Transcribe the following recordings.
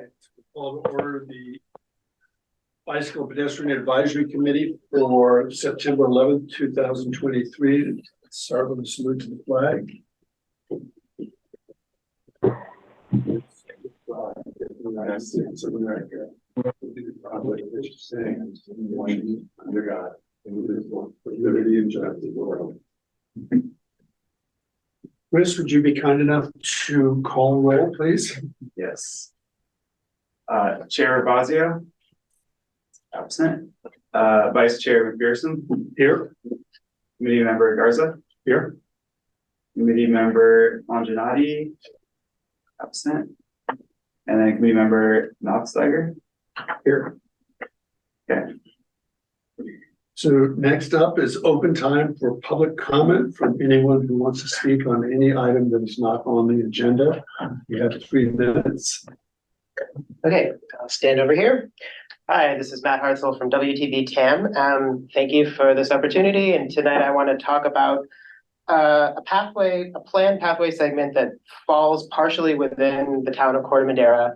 Right. Call to order the Bicycle Pedestrian Advisory Committee for September 11th, 2023. Start with a salute to the flag. United States of America, under God, indivisible, with liberty and justice for all. Chris, would you be kind enough to call roll, please? Yes. Chair Bazio, absent. Vice Chair McPherson, Here. Committee Member Garza, Here. Committee Member Anjanati, absent. And then Committee Member Knoxtiger, Here. okay. So next up is open time for public comment from anyone who wants to speak on any item that is not on the agenda. You have 3 minutes. Okay, I'll stand over here. Hi, this is Matt Hartzell from WTV TAM. Thank you for this opportunity. And tonight I want to talk about a planned pathway segment that falls partially within the town of Corte Madera.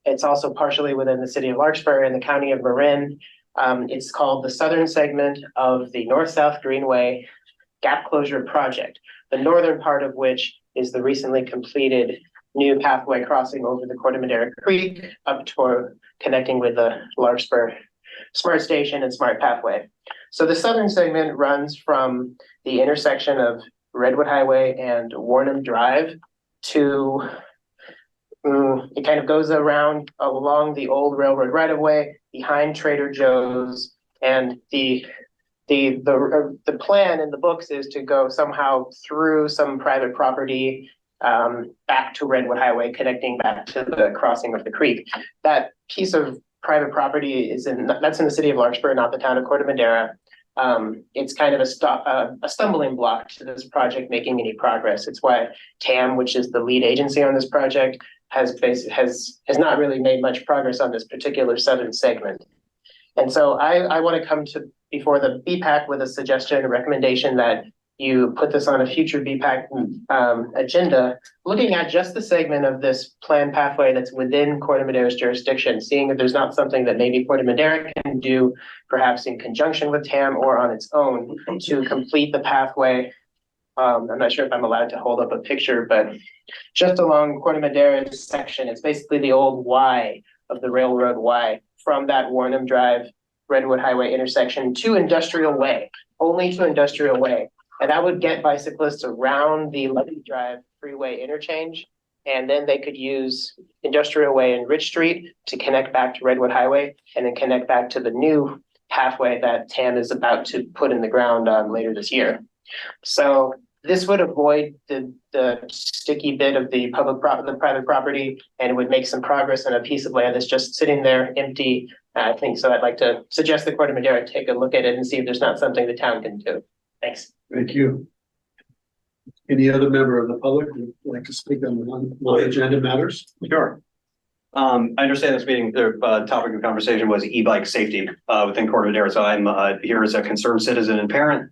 It's also partially within the city of Larkspur and the county of Marin. It's called the southern segment of the North-South Greenway Gap Closure Project, the northern part of which is the recently completed new pathway crossing over the Corte Madera Creek up toward connecting with the Larkspur Smart Station and Smart Pathway. So the southern segment runs from the intersection of Redwood Highway and Warnham Drive to, it kind of goes around along the old railroad right-of-way behind Trader Joe's, and the plan in the books is to go somehow through some private property back to Redwood Highway, connecting back to the crossing of the creek. That piece of private property that's in the city of Larkspur, not the town of Corte Madera. It's kind of a stumbling block to this project making any progress. It's why TAM, which is the lead agency on this project, has not really made much progress on this particular southern segment. And so I want to come to before the BPAC with a suggestion, a recommendation that you put this on a future BPAC agenda, looking at just the segment of this planned pathway that's within Corte Madera's jurisdiction, seeing if there's not something that maybe Corte Madera can do, perhaps in conjunction with TAM or on its own, to complete the pathway. I'm not sure if I'm allowed to hold up a picture, but just along Corte Madera's section, it's basically the old Y of the Railroad Y from that Warnham Drive, Redwood Highway intersection to Industrial Way, only to Industrial Way. And that would get bicyclists around the Levy Drive freeway interchange. And then they could use Industrial Way and Rich Street to connect back to Redwood Highway and then connect back to the new pathway that TAM is about to put in the ground later this year. So this would avoid the sticky bit of the private property, and it would make some progress on a piece of land that's just sitting there empty. I think so. I'd like to suggest the Corte Madera take a look at it and see if there's not something the town can do. Thanks. Thank you. Any other member of the public who would like to speak on non-agenda matters? Sure. I understand this meeting, the topic of conversation was e-bike safety within Corte Madera. So I'm here as a concerned citizen and parent.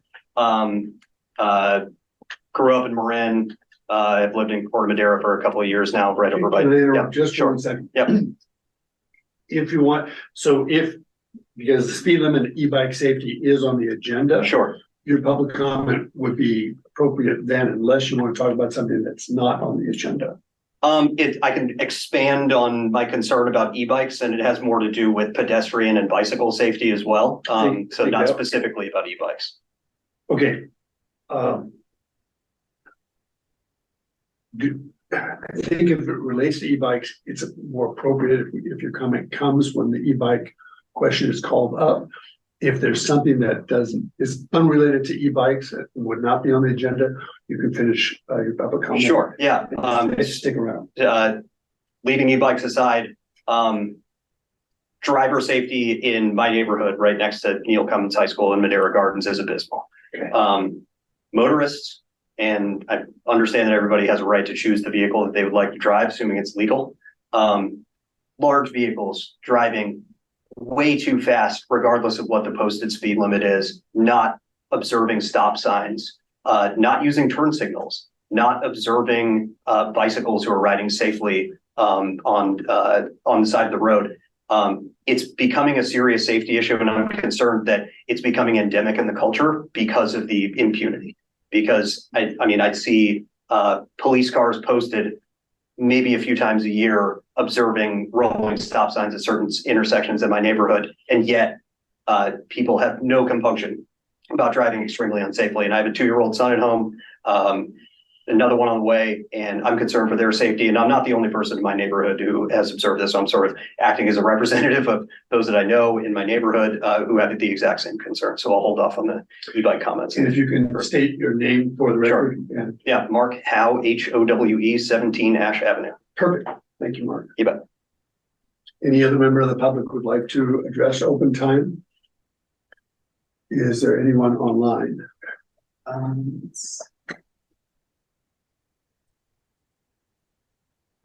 Grew up in Marin. I've lived in Corte Madera for a couple of years now, right over by. Yeah, just sure. 1 second. Yep. If you want, because the speed limit and e-bike safety is on the agenda. Sure. Your public comment would be appropriate then, unless you want to talk about something that's not on the agenda. I can expand on my concern about e-bikes, and it has more to do with pedestrian and bicycle safety as well. So not specifically about e-bikes. Okay. I think if it relates to e-bikes, it's more appropriate if your comment comes when the e-bike question is called up. If there's something that is unrelated to e-bikes that would not be on the agenda, you can finish your public comment. Sure. Yeah. Stick around. Leaving e-bikes aside, driver safety in my neighborhood, right next to Neil Cummins High School in Madera Gardens, is abysmal. Okay. Motorists, and I understand that everybody has a right to choose the vehicle that they would like to drive, assuming it's legal. Large vehicles driving way too fast, regardless of what the posted speed limit is, not observing stop signs, not using turn signals, not observing bicycles who are riding safely on the side of the road. It's becoming a serious safety issue, and I'm concerned that it's becoming endemic in the culture because of the impunity. Because I mean, I'd see police cars posted maybe a few times a year observing rolling stop signs at certain intersections in my neighborhood, and yet people have no compunction about driving extremely unsafely. And I have a 2-year-old son at home, another one on the way, and I'm concerned for their safety. And I'm not the only person in my neighborhood who has observed this. So I'm sort of acting as a representative of those that I know in my neighborhood who have the exact same concern. So I'll hold off on the e-bike comments. And if you can state your name for the record. Sure. Yeah, Mark Howe, HOWE, 17 Ash Avenue. Perfect. Thank you, Mark. You bet. Any other member of the public would like to address open time? Is there anyone online?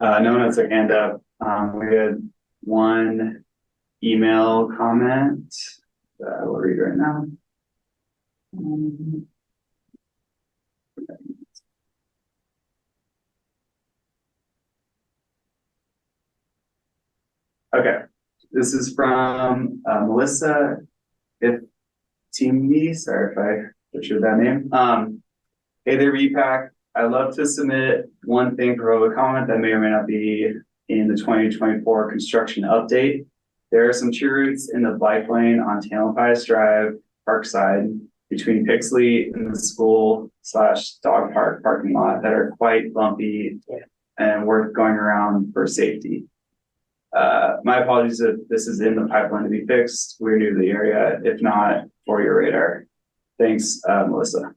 No one has their hand up. We had one email comment that we'll read right now. Okay, this is from Melissa. If Team sorry if I butchered that name. Hey there, VPAC. I'd love to submit one thing for public comment that may or may not be in the 2024 construction update. There are some tree roots in the bike lane on Tamalpais Drive, Parkside, between Pixley and the school/dog park parking lot that are quite bumpy and worth going around for safety. My apologies if this is in the pipeline to be fixed. We're new to the area. If not, for your radar. Thanks, Melissa.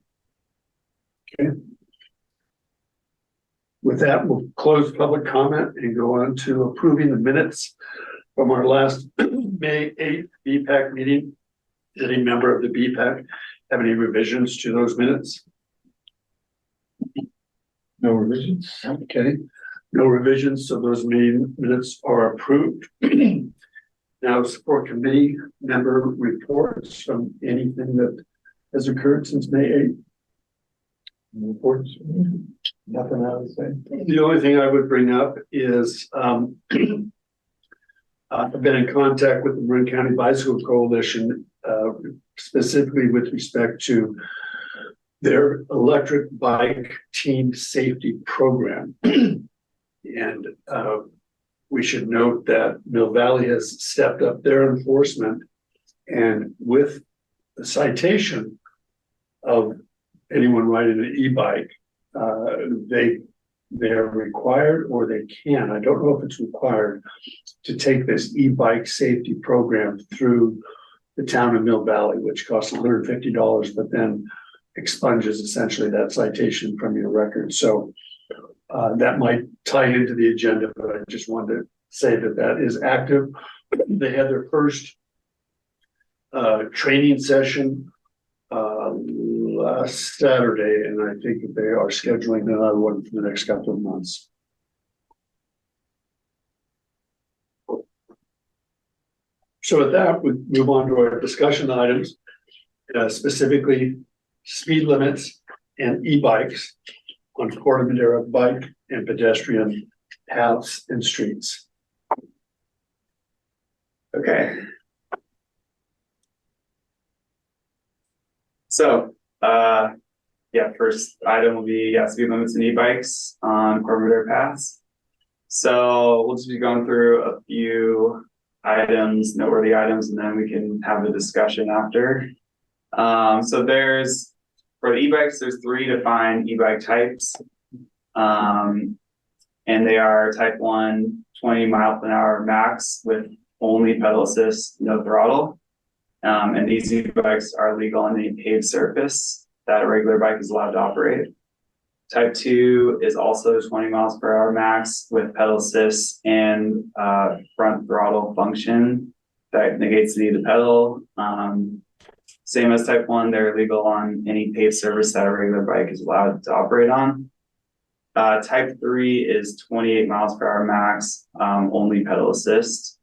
Okay. With that, we'll close public comment and go on to approving the minutes from our last May 8th BPAC meeting. Did any member of the BPAC have any revisions to those minutes? No revisions. Okay, no revisions, so those meeting minutes are approved. Now, for committee member reports from anything that has occurred since May 8th. Reports. Nothing I would say. The only thing I would bring up is I've been in contact with the Marin County Bicycle Coalition, specifically with respect to their electric bike team safety program. And we should note that Mill Valley has stepped up their enforcement, and with the citation of anyone riding an e-bike, they're required, or they can, I don't know if it's required, to take this e-bike safety program through the town of Mill Valley, which costs $150, but then expunges essentially that citation from your record. So that might tie into the agenda, but I just wanted to say that that is active. They had their first training session last Saturday, and I think that they are scheduling another one for the next couple of months. So with that, we move on to our discussion items, specifically speed limits and e-bikes on Corte Madera bike and pedestrian paths and streets. Okay. So, first item will be speed limits and e-bikes on Corte Madera paths. So we'll just be going through a few items, noteworthy items, and then we can have a discussion after. So for the e-bikes, there's 3 defined e-bike types. And they are type 1, 20 mph max with only pedal assist, no throttle. And these e-bikes are legal on any paved surface that a regular bike is allowed to operate. Type 2 is also 20 mph max with pedal assist and front throttle function that negates the need to pedal. Same as type 1, they're legal on any paved surface that a regular bike is allowed to operate on. Type 3 is 28 mph max, only pedal assist.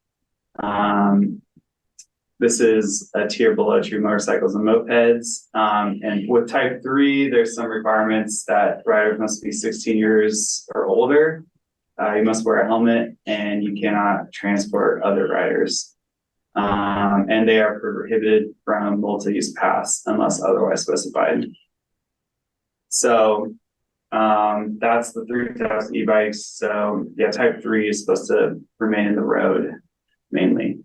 This is a tier below true motorcycles and mopeds. And with type 3, there's some requirements that riders must be 16 years or older. you must wear a helmet, and you cannot transport other riders. And they are prohibited from multi-use paths unless otherwise specified. So that's the 3,000 e-bikes. So yeah, type 3 is supposed to remain in the road mainly.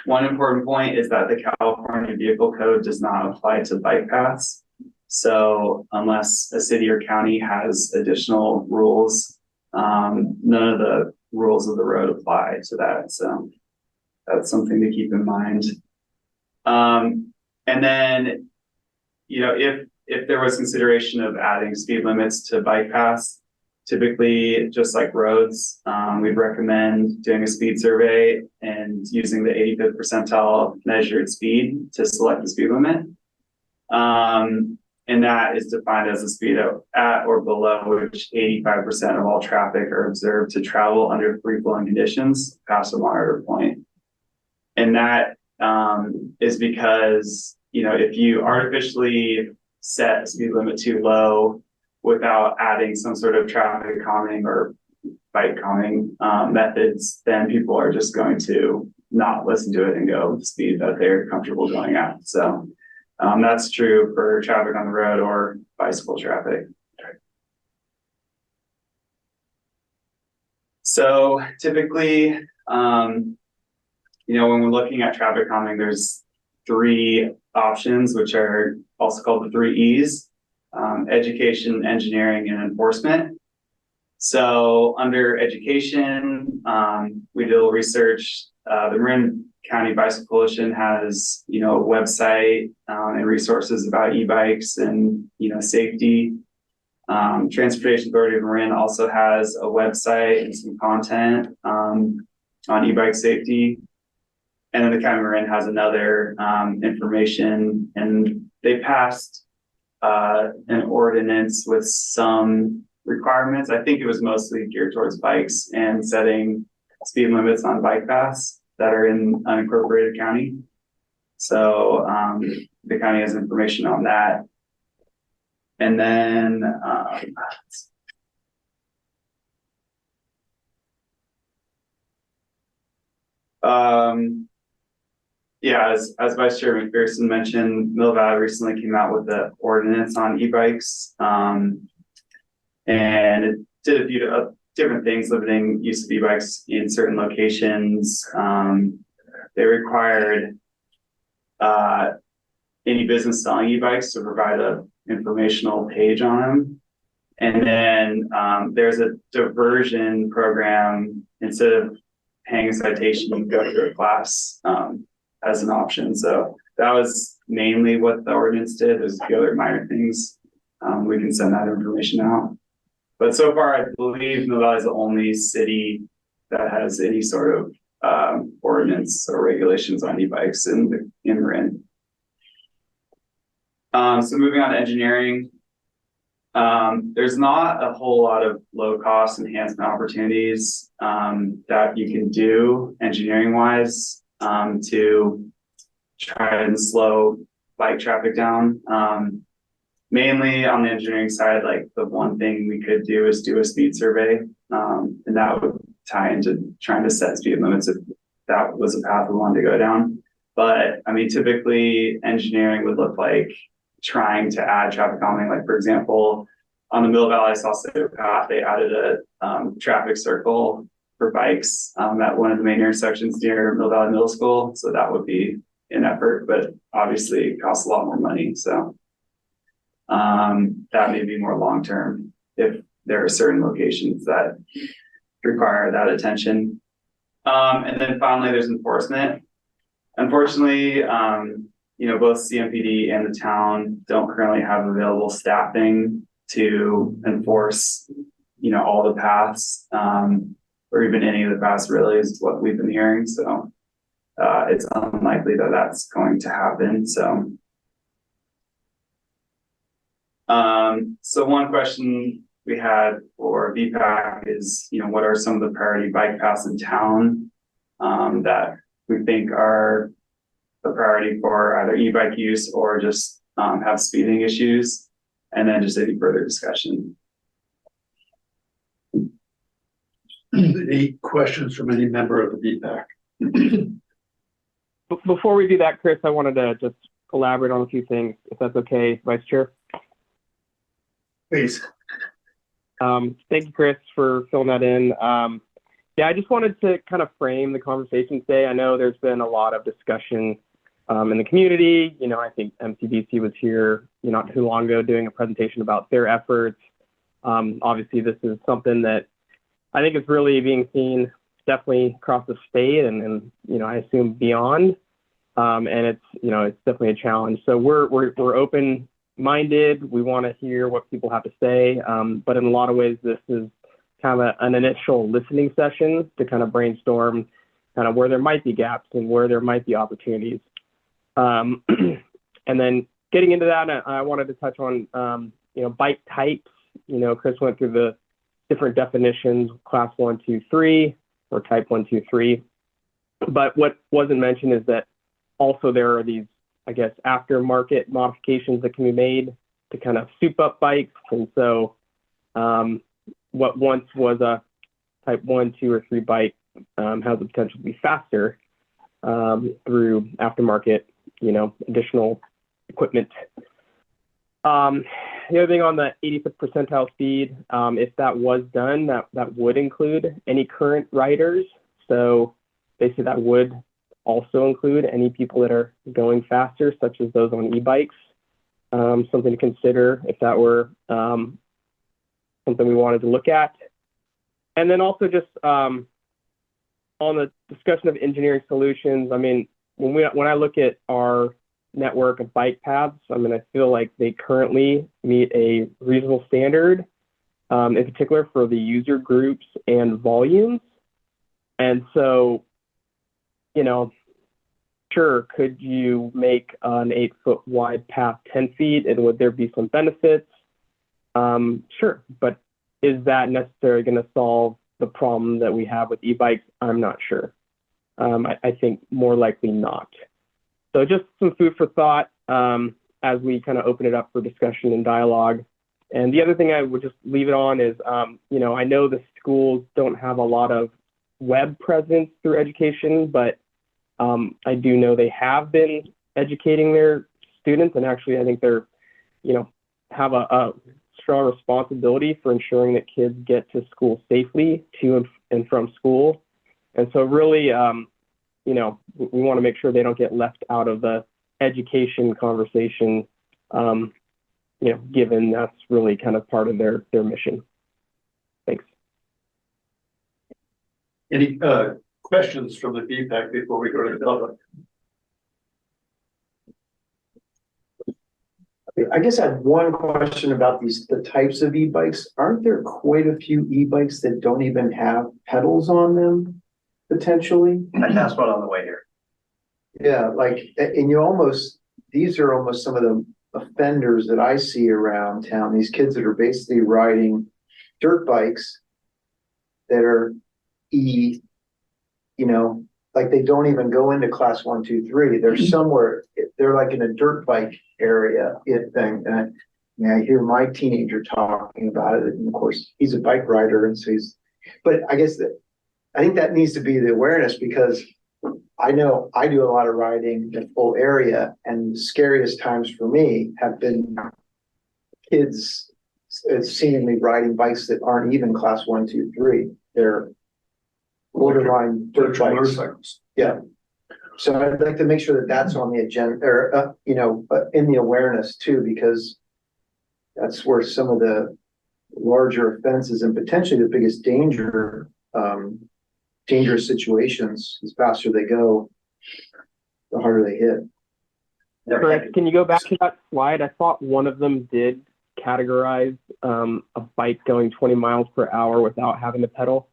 One important point is that the California Vehicle Code does not apply to bike paths. So unless a city or county has additional rules, none of the rules of the road apply to that. So that's something to keep in mind. And then, you know, if there was consideration of adding speed limits to bike paths, typically, just like roads, we'd recommend doing a speed survey and using the 85th percentile measured speed to select the speed limit. And that is defined as the speed at or below which 85% of all traffic are observed to travel under free-flowing conditions past a monitor point. And that is because, you know, if you artificially set a speed limit too low without adding some sort of traffic calming or bike calming methods, then people are just going to not listen to it and go with the speed that they're comfortable going at. So that's true for traffic on the road or bicycle traffic. So typically, you know, when we're looking at traffic calming, there's 3 options, which are also called the 3 E's: education, engineering, and enforcement. So under education, we did a little research. The Marin County Bicycle Coalition has, you know, a website and resources about e-bikes and, you know, safety. Transportation Authority of Marin also has a website and some content on e-bike safety. And then the County of Marin has another information, and they passed an ordinance with some requirements. I think it was mostly geared towards bikes and setting speed limits on bike paths that are in unincorporated county. So the county has information on that. And then yeah, as Vice Chair McPherson mentioned, Mill Valley recently came out with the ordinance on e-bikes, and it did a few different things, limiting use of e-bikes in certain locations. They required any business selling e-bikes to provide an informational page on them. And then there's a diversion program. Instead of paying a citation, you go to a class as an option. So that was mainly what the ordinance did. There's a few other minor things. We can send that information out. But so far, I believe Mill Valley is the only city that has any sort of ordinance or regulations on e-bikes in Marin. So moving on to engineering, there's not a whole lot of low-cost enhancement opportunities that you can do engineering-wise to try and slow bike traffic down. Mainly on the engineering side, like the one thing we could do is do a speed survey, and that would tie into trying to set speed limits if that was a path we wanted to go down. But I mean, typically engineering would look like trying to add traffic calming. Like for example, on the Mill Valley Sausalito path, they added a traffic circle for bikes at one of the main intersections near Mill Valley Middle School. So that would be an effort, but obviously it costs a lot more money. So that may be more long-term if there are certain locations that require that attention. And then finally, there's enforcement. Unfortunately, you know, both CMPD and the town don't currently have available staffing to enforce, you know, all the paths, or even any of the paths really is what we've been hearing. So it's unlikely that that's going to happen. So one question we had for VPAC is, you know, what are some of the priority bike paths in town that we think are a priority for either e-bike use or just have speeding issues, and then just any further discussion. Any questions from any member of the BPAC? Before we do that, Chris, I wanted to just elaborate on a few things, if that's okay, Vice Chair. Please. Thank you, Chris, for filling that in. Yeah, I just wanted to kind of frame the conversation today. I know there's been a lot of discussion in the community. You know, I think MCDC was here not too long ago doing a presentation about their efforts. Obviously, this is something that I think is really being seen definitely across the state and I assume beyond. And it's it's definitely a challenge. So we're open-minded. We want to hear what people have to say. But in a lot of ways, this is kind of an initial listening session to kind of brainstorm kind of where there might be gaps and where there might be opportunities. And then getting into that, I wanted to touch on bike types. Chris went through the different definitions, class 1, 2, 3, or type 1, 2, 3. But what wasn't mentioned is that also there are these, I guess, aftermarket modifications that can be made to kind of soup up bikes. And so what once was a type 1, 2, or 3 bike has the potential to be faster through aftermarket, additional equipment. The other thing on the 85th percentile speed, if that was done, that would include any current riders. So basically that would also include any people that are going faster, such as those on e-bikes. Something to consider if that were something we wanted to look at. And then also just on the discussion of engineering solutions, I mean, when I look at our network of bike paths, I mean, I feel like they currently meet a reasonable standard, in particular for the user groups and volumes. And so, sure, could you make an 8-foot wide path 10 feet, and would there be some benefits? Sure, but is that necessarily going to solve the problem that we have with e-bikes? I'm not sure. I think more likely not. So just some food for thought as we kind of open it up for discussion and dialogue. And the other thing I would just leave it on is, I know the schools don't have a lot of web presence through education, but I do know they have been educating their students, and actually I think they're, have a strong responsibility for ensuring that kids get to school safely to and from school. And so really, we want to make sure they don't get left out of the education conversation, given that's really kind of part of their mission. Thanks. Any questions from the BPAC before we go to the public? I guess I have one question about the types of e-bikes. Aren't there quite a few e-bikes that don't even have pedals on them, potentially? I passed one on the way here. Yeah, and these are almost some of the offenders that I see around town. These kids that are basically riding dirt bikes that are like they don't even go into class 1, 2, 3. They're somewhere, they're like in a dirt bike area thing. And I hear my teenager talking about it. And of course, he's a bike rider. And so but I think that needs to be the awareness, because I know I do a lot of riding in the full area, and the scariest times for me have been kids seemingly riding bikes that aren't even class 1, 2, 3. They're borderline dirt bikes. Motorcycles. Yeah. So I'd like to make sure that that's on the agenda, or in the awareness too, because that's where some of the larger offenses and potentially the biggest dangerous situations, the faster they go, the harder they hit. Chris, can you go back to that slide? I thought one of them did categorize a bike going 20 miles per hour without having to pedal.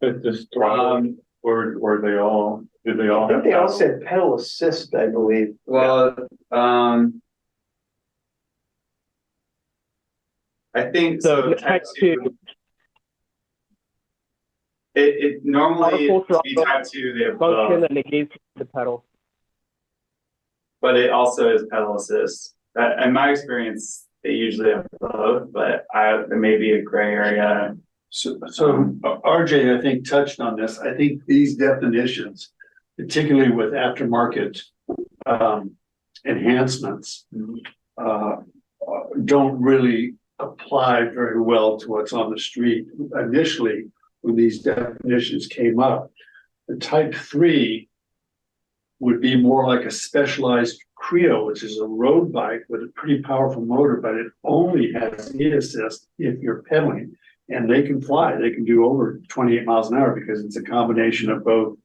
It's just or they all did they all I think have they all pedals? said pedal assist, I believe. Well, I think so. Type 2. It normally to be Powerful type 2, they have function both, that negates the pedal. but it also is pedal assist. In my experience, they usually have both, but there may be a gray area So RJ, I think, touched on this. I think these definitions, particularly with aftermarket enhancements, don't really apply very well to what's on the street. Initially, when these definitions came up, the type 3 would be more like a specialized Creo, which is a road bike with a pretty powerful motor, but it only has e-assist if you're pedaling. And they can fly, they can do over 28 miles an hour because it's a combination of both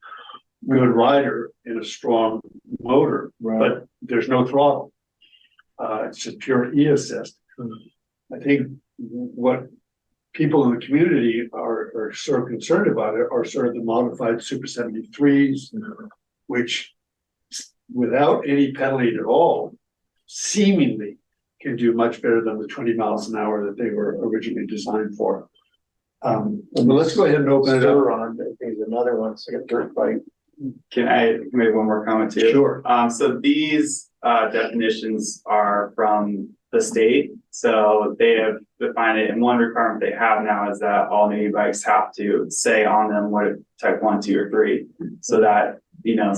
good rider and a strong motor, but there's no throttle. It's just pure e-assist. I think what people in the community are sort of concerned about it are sort of the modified Super 73s, which without any pedaling at all, seemingly can do much better than the 20 miles an hour that they were originally designed for. But let's go ahead and open it up. On, there's another one, it's like a dirt bike. Can I make one more comment too? Sure. So these definitions are from the state. So they have defined it, and one requirement they have now is that all new bikes have to say on them what type 1, 2, or 3, so that, you know,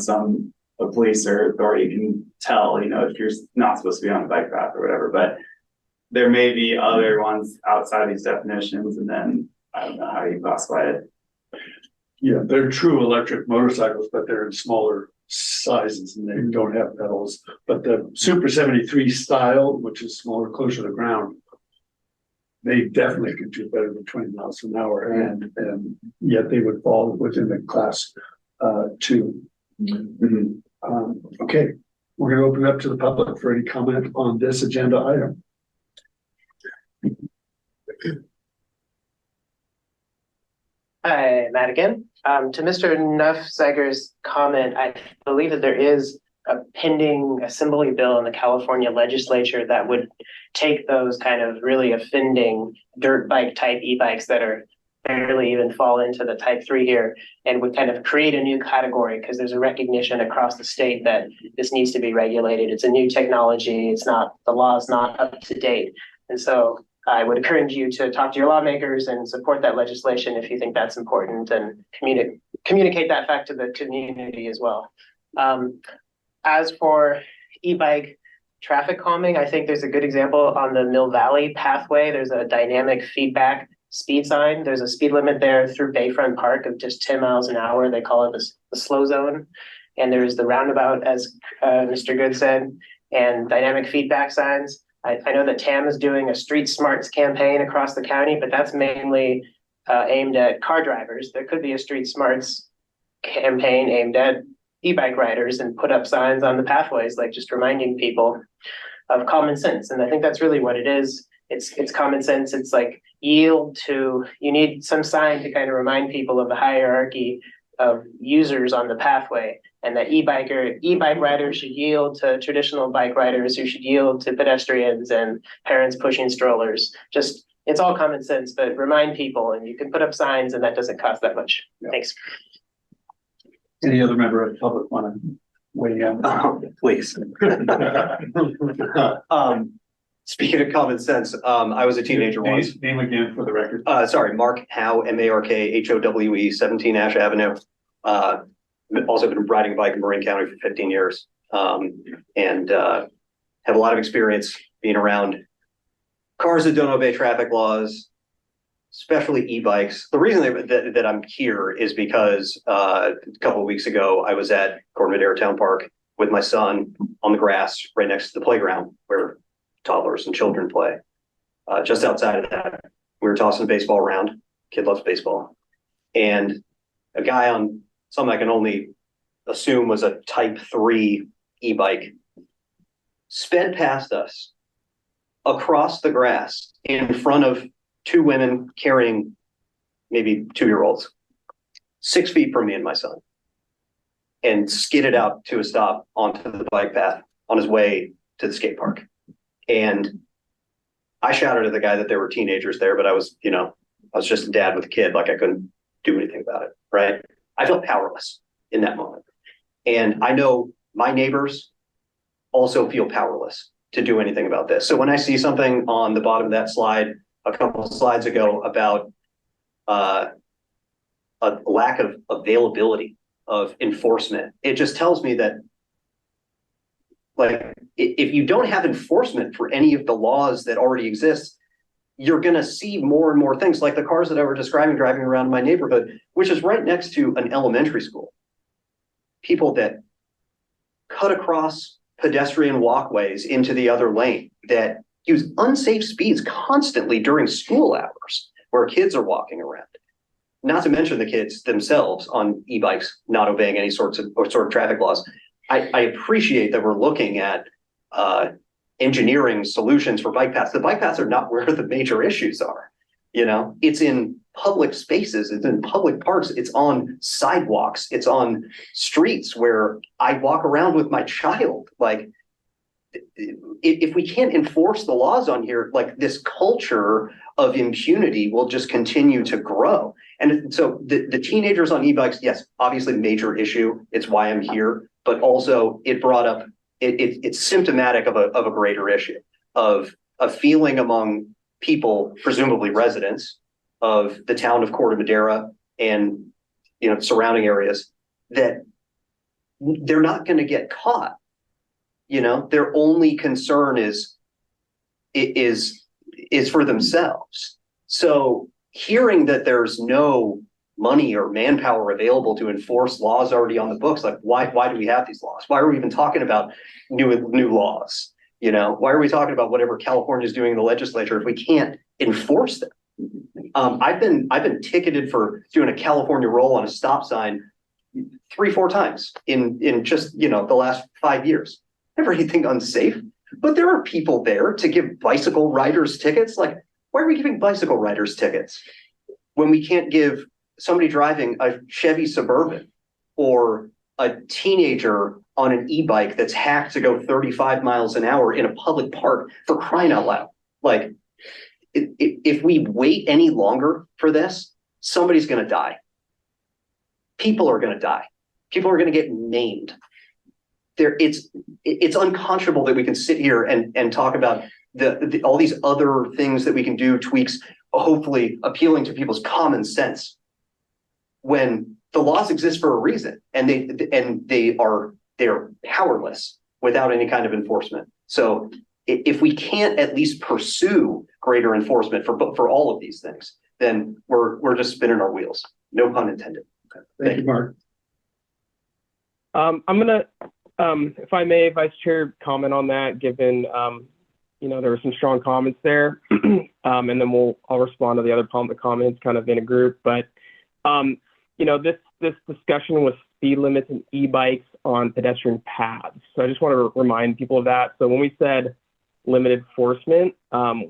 a police or authority can tell, you know, if you're not supposed to be on the bike path or whatever. But there may be other ones outside these definitions, and then I don't know how you classify it. Yeah, they're true electric motorcycles, but they're in smaller sizes and they don't have pedals. But the Super 73 style, which is smaller, closer to the ground, they definitely can do better than 20 miles an hour, and yet they would fall within the class 2. Okay, we're going to open up to the public for any comment on this agenda item. Hi, Matt again. To Mr. Nuffzeiger's comment, I believe that there is a pending assembly bill in the California legislature that would take those kind of really offending dirt bike type e-bikes that are barely even fall into the type 3 here, and would kind of create a new category, because there's a recognition across the state that this needs to be regulated. It's a new technology. The law is not up to date. And so I would encourage you to talk to your lawmakers and support that legislation if you think that's important, and communicate that fact to the community as well. As for e-bike traffic calming, I think there's a good example on the Mill Valley pathway. There's a dynamic feedback speed sign. There's a speed limit there through Bayfront Park of just 10 miles an hour. They call it the slow zone. And there's the roundabout, as Mr. Good said, and dynamic feedback signs. I know that TAM is doing a street smarts campaign across the county, but that's mainly aimed at car drivers. There could be a street smarts campaign aimed at e-bike riders and put up signs on the pathways, like just reminding people of common sense. And I think that's really what it is. It's common sense. It's like you need some sign to kind of remind people of the hierarchy of users on the pathway, and that e-bike riders should yield to traditional bike riders, who should yield to pedestrians and parents pushing strollers. Just, it's all common sense, but remind people, and you can put up signs, and that doesn't cost that much. Yeah. Thanks. Any other member of the public want to weigh in? Please. Speaking of common sense, I was a teenager once. Name again for the record. Sorry, Mark Howe, MARKHOWE, 17 Ash Avenue. Also been riding a bike in Marin County for 15 years, and have a lot of experience being around cars that don't obey traffic laws, especially e-bikes. The reason that I'm here is because a couple of weeks ago, I was at Corte Madera Town Park with my son on the grass right next to the playground where toddlers and children play. Just outside of that, we were tossing a baseball around. Kid loves baseball. And a guy on something I can only assume was a type 3 e-bike sped past us across the grass in front of 2 women carrying maybe 2-year-olds, 6 feet from me and my son, and skidded out to a stop onto the bike path on his way to the skate park. And I shouted at the guy that there were teenagers there, but I was just a dad with a kid, like I couldn't do anything about it, right? I felt powerless in that moment. And I know my neighbors also feel powerless to do anything about this. So when I see something on the bottom of that slide, a couple of slides ago, about a lack of availability of enforcement. It just tells me that, like, if you don't have enforcement for any of the laws that already exist, you're going to see more and more things like the cars that I was describing driving around my neighborhood, which is right next to an elementary school. People that cut across pedestrian walkways into the other lane, that use unsafe speeds constantly during school hours where kids are walking around. Not to mention the kids themselves on e-bikes not obeying any sort of traffic laws. I appreciate that we're looking at engineering solutions for bike paths. The bike paths are not where the major issues are. It's in public spaces, it's in public parks, it's on sidewalks, it's on streets where I walk around with my child. Like, if we can't enforce the laws on here, like, this culture of impunity will just continue to grow. And so the teenagers on e-bikes, yes, obviously major issue. It's why I'm here, but also it brought up, it's symptomatic of a greater issue of a feeling among people, presumably residents of the town of Corte Madera and surrounding areas, that they're not going to get caught. Their only concern is for themselves. So hearing that there's no money or manpower available to enforce laws already on the books, like, why do we have these laws? Why are we even talking about new laws? Why are we talking about whatever California is doing in the legislature if we can't enforce them? I've been ticketed for doing a California roll on a stop sign 3-4 times in just the last 5 years. Never anything unsafe, but there are people there to give bicycle riders tickets. Like, why are we giving bicycle riders tickets when we can't give somebody driving a Chevy Suburban or a teenager on an e-bike that's hacked to go 35 miles an hour in a public park, for crying out loud? Like, if we wait any longer for this, somebody's going to die. People are going to die. People are going to get maimed. It's unconscionable that we can sit here and talk about all these other things that we can do, tweaks, hopefully appealing to people's common sense, when the laws exist for a reason, and they're powerless without any kind of enforcement. So if we can't at least pursue greater enforcement for all of these things, then we're just spinning our wheels. No pun intended. Thank you, Mark. I'm gonna, if I may, Vice Chair, comment on that, given there were some strong comments there, and then I'll respond to the other public comments kind of in a group. But this discussion was speed limits and e-bikes on pedestrian paths. So I just want to remind people of that. So when we said limited enforcement,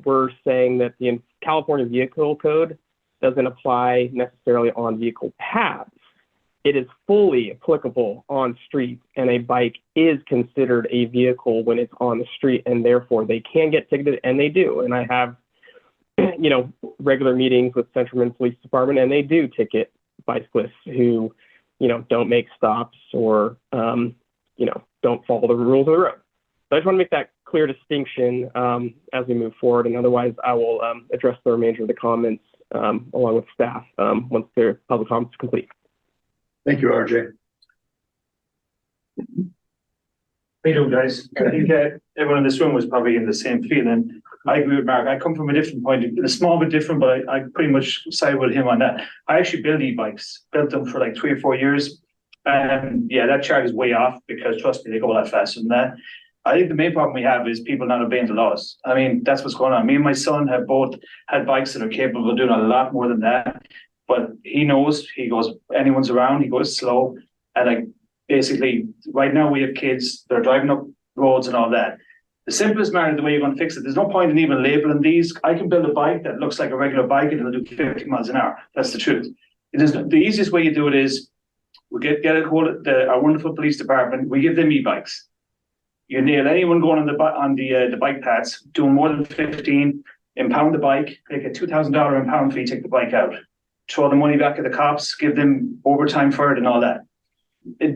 we're saying that the California Vehicle Code doesn't apply necessarily on vehicle paths. It is fully applicable on streets, and a bike is considered a vehicle when it's on the street, and therefore they can get ticketed, and they do. And I have, regular meetings with Central Marin Police Department, and they do ticket bicyclists who, don't make stops or, don't follow the rules of the road. So I just want to make that clear distinction as we move forward, and otherwise I will address the remainder of the comments along with staff once their public comments are complete. Thank you, RJ. How you doing, guys? I think everyone in this room was probably in the same feeling. I agree with Mark. I come from a different point of view, a small bit different, but I pretty much side with him on that. I actually built e-bikes, built them for like 3 or 4 years. And yeah, that chart is way off, because trust me, they go a lot faster than that. I think the main problem we have is people not obeying the laws. I mean, that's what's going on. Me and my son have both had bikes that are capable of doing a lot more than that. But he knows, he goes, anyone's around, he goes slow. And like, basically, right now we have kids, they're driving up roads and all that. The simplest manner, the way you're going to fix it, there's no point in even labeling these. I can build a bike that looks like a regular bike and it'll do 50 miles an hour. That's the truth. The easiest way you do it is, we get a hold of our wonderful police department, we give them e-bikes. You nail anyone going on the bike paths, doing more than 15, impound the bike, take a $2,000 impound fee, take the bike out. Throw the money back at the cops, give them overtime for it and all that.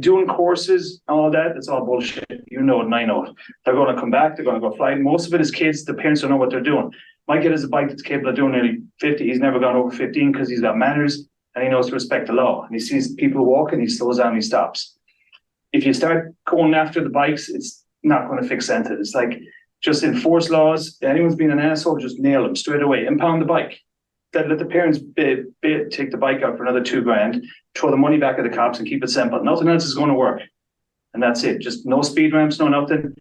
doing courses and all that, it's all bullshit. You know it and I know it. They're gonna come back, they're gonna go flying. Most of it is kids, the parents don't know what they're doing. My kid has a bike that's capable of doing nearly 50. He's never gone over 15 because he's got manners and he knows to respect the law. And he sees people walking, he slows down, he stops. If you start going after the bikes, it's not going to fix anything. It's like just enforce laws. If anyone's being an asshole, just nail them straight away. Impound the bike. Then let the parents take the bike out for another $2,000, throw the money back at the cops and keep it simple. Nothing else is going to work. And that's it. Just no speed ramps, no nothing.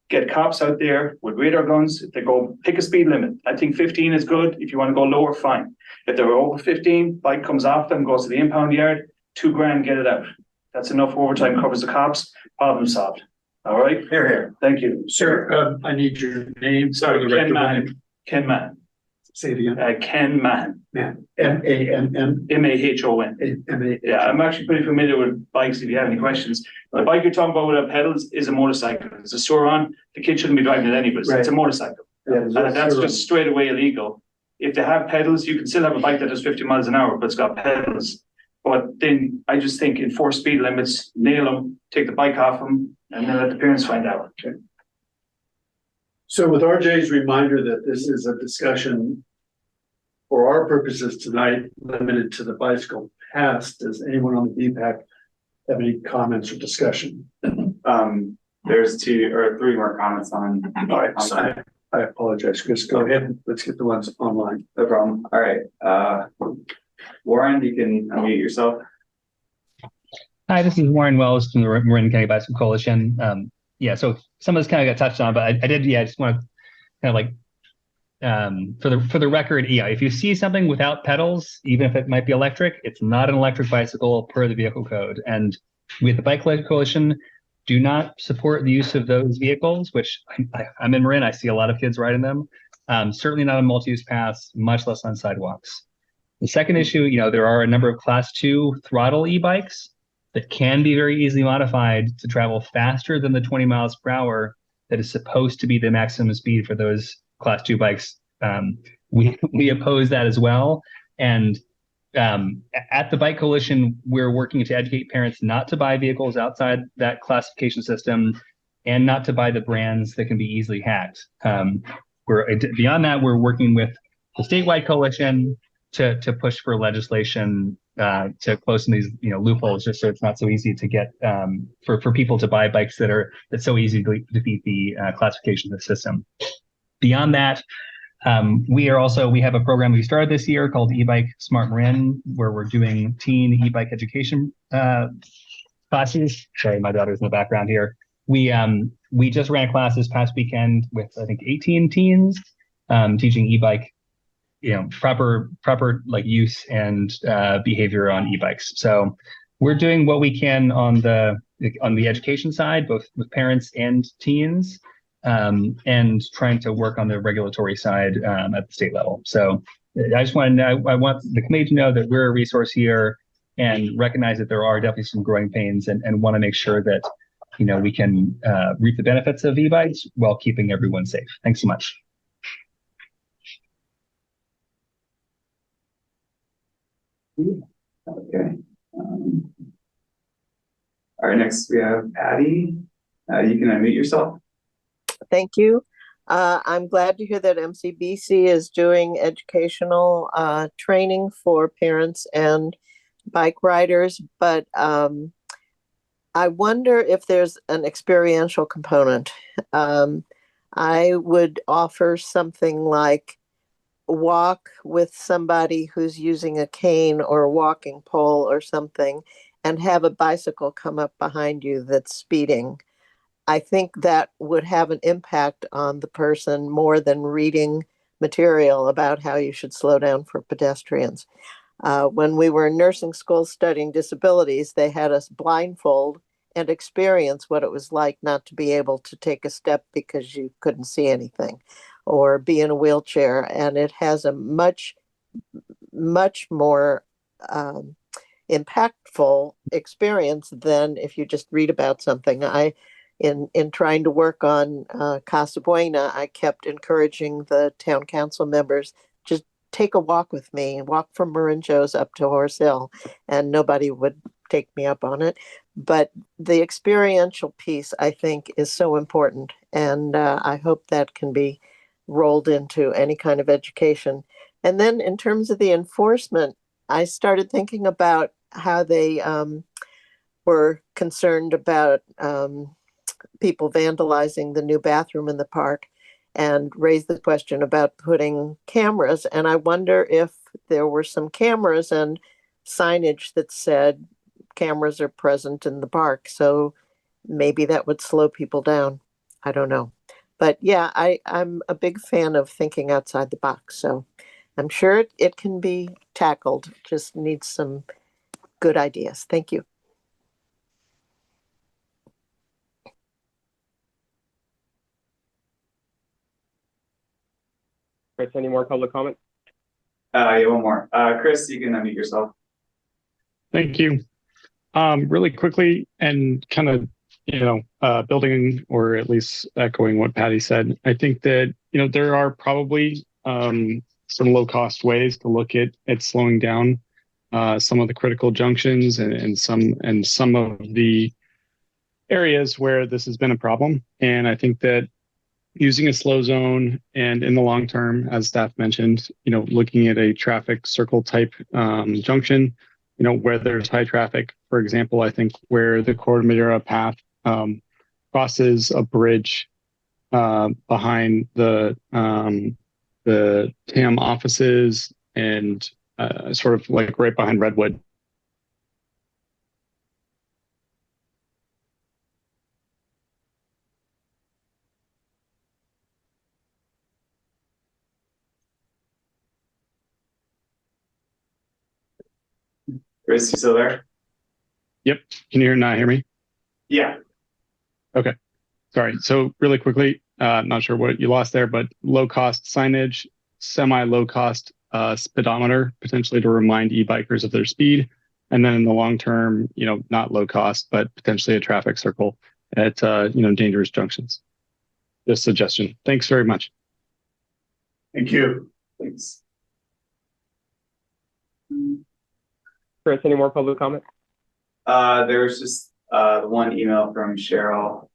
Get cops out there with radar guns. If they go, pick a speed limit. I think 15 is good. If you want to go lower, fine. If they're over 15, bike comes off them, goes to the impound yard, $2,000, get it out. That's enough overtime, covers the cops, problem solved. All right? Here. Thank you. Sir, I need your name. Sorry, Ken Mann. Ken Mann. Say it again. Ken Mann. Man, M-A-N-N. M-A-H-O-N. M-A. Yeah, I'm actually pretty familiar with bikes if you have any questions. The bike you're talking about without pedals is a motorcycle. It's a Sur-on. The kid shouldn't be driving it anyways. Right. It's a motorcycle. Yeah, And that's just straight away illegal. If they have pedals, you can still have a bike that does 50 miles an hour, but it's got pedals. But then I just think enforce speed limits, nail them, take the bike off them, and then let the parents find out. Okay. So with RJ's reminder that this is a discussion for our purposes tonight, limited to the bicycle path, does anyone on the DPAC have any comments or discussion? There's 2 or 3 more comments on. All right, so I apologize, Chris. Go ahead. Let's get the ones online. No problem. All right. Warren, you can unmute yourself. Hi, this is Warren Wells from the Marin County Bicycle Coalition. So some of this kind of got touched on, but I did, I just want to kind of like, for the record, if you see something without pedals, even if it might be electric, it's not an electric bicycle per the vehicle code. And we at the Bike Coalition do not support the use of those vehicles, which I'm in Marin, I see a lot of kids riding them. Certainly not on multi-use paths, much less on sidewalks. The second issue, there are a number of class 2 throttle e-bikes that can be very easily modified to travel faster than the 20 miles per hour that is supposed to be the maximum speed for those class 2 bikes. We oppose that as well. And at the Bike Coalition, we're working to educate parents not to buy vehicles outside that classification system and not to buy the brands that can be easily hacked. Beyond that, we're working with the statewide coalition to push for legislation to close some of these loopholes, just so it's not so easy to get for people to buy bikes that's so easy to defeat the classification system. Beyond that, we have a program we started this year called E-Bike Smart Marin, where we're doing teen e-bike education classes. Sorry, my daughter's in the background here. We just ran a class this past weekend with I think 18 teens teaching e-bike, proper like use and behavior on e-bikes. So we're doing what we can on the education side, both with parents and teens. And trying to work on the regulatory side at the state level. So I just want the committee to know that we're a resource here and recognize that there are definitely some growing pains and want to make sure that we can reap the benefits of e-bikes while keeping everyone safe. Thanks so much. Okay. All right, next we have Patty. You can unmute yourself. Thank you. I'm glad to hear that MCBC is doing educational training for parents and bike riders, but I wonder if there's an experiential component. I would offer something like walk with somebody who's using a cane or a walking pole or something and have a bicycle come up behind you that's speeding. I think that would have an impact on the person more than reading material about how you should slow down for pedestrians. When we were in nursing school studying disabilities, they had us blindfold and experience what it was like not to be able to take a step because you couldn't see anything or be in a wheelchair. And it has a much more impactful experience than if you just read about something. In trying to work on Casa Buena, I kept encouraging the town council members, just take a walk with me, walk from Marin Joe's up to Horse Hill, and nobody would take me up on it. But the experiential piece, I think, is so important. And I hope that can be rolled into any kind of education. And then in terms of the enforcement, I started thinking about how they were concerned about people vandalizing the new bathroom in the park and raised the question about putting cameras. And I wonder if there were some cameras and signage that said cameras are present in the park. So maybe that would slow people down. I don't know. But yeah, I'm a big fan of thinking outside the box. So I'm sure it can be tackled, just needs some good ideas. Thank you. Chris, any more public comment? Yeah, one more. Chris, you can unmute yourself. Thank you. Really quickly and kind of, building or at least echoing what Patty said, I think that, there are probably some low cost ways to look at slowing down some of the critical junctions and some of the areas where this has been a problem. And I think that using a slow zone and in the long term, as staff mentioned, looking at a traffic circle type junction, where there's high traffic, for example, I think where the Corte Madera path crosses a bridge behind the TAM offices and sort of like right behind Redwood. Chris, you still there? Yep. Can you not hear me? Yeah. Okay. Sorry. So really quickly, not sure what you lost there, but low cost signage, semi low cost speedometer, potentially to remind e-bikers of their speed. And then in the long term, not low cost, but potentially a traffic circle at, dangerous junctions. Just suggestion. Thanks very much. Thank you. Thanks. Chris, any more public comment? There was just one email from Cheryl.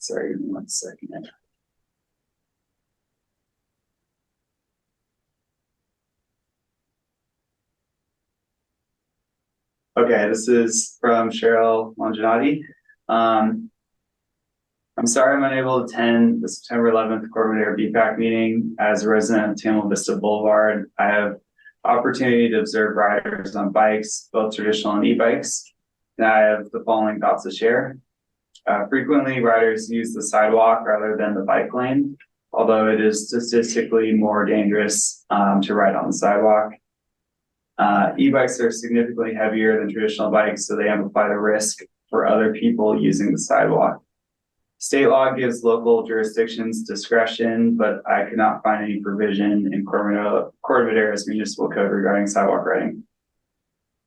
Sorry, give me 1 second. Okay, this is from Cheryl Longinati. I'm sorry I'm unable to attend the September 11th Corte Madera BPAC meeting. As a resident of Tamil Vista Boulevard, I have opportunity to observe riders on bikes, both traditional and e-bikes. And I have the following thoughts to share. Frequently, riders use the sidewalk rather than the bike lane, although it is statistically more dangerous to ride on the sidewalk. E-bikes are significantly heavier than traditional bikes, so they amplify the risk for other people using the sidewalk. State law gives local jurisdictions discretion, but I could not find any provision in Corte Madera's municipal code regarding sidewalk riding.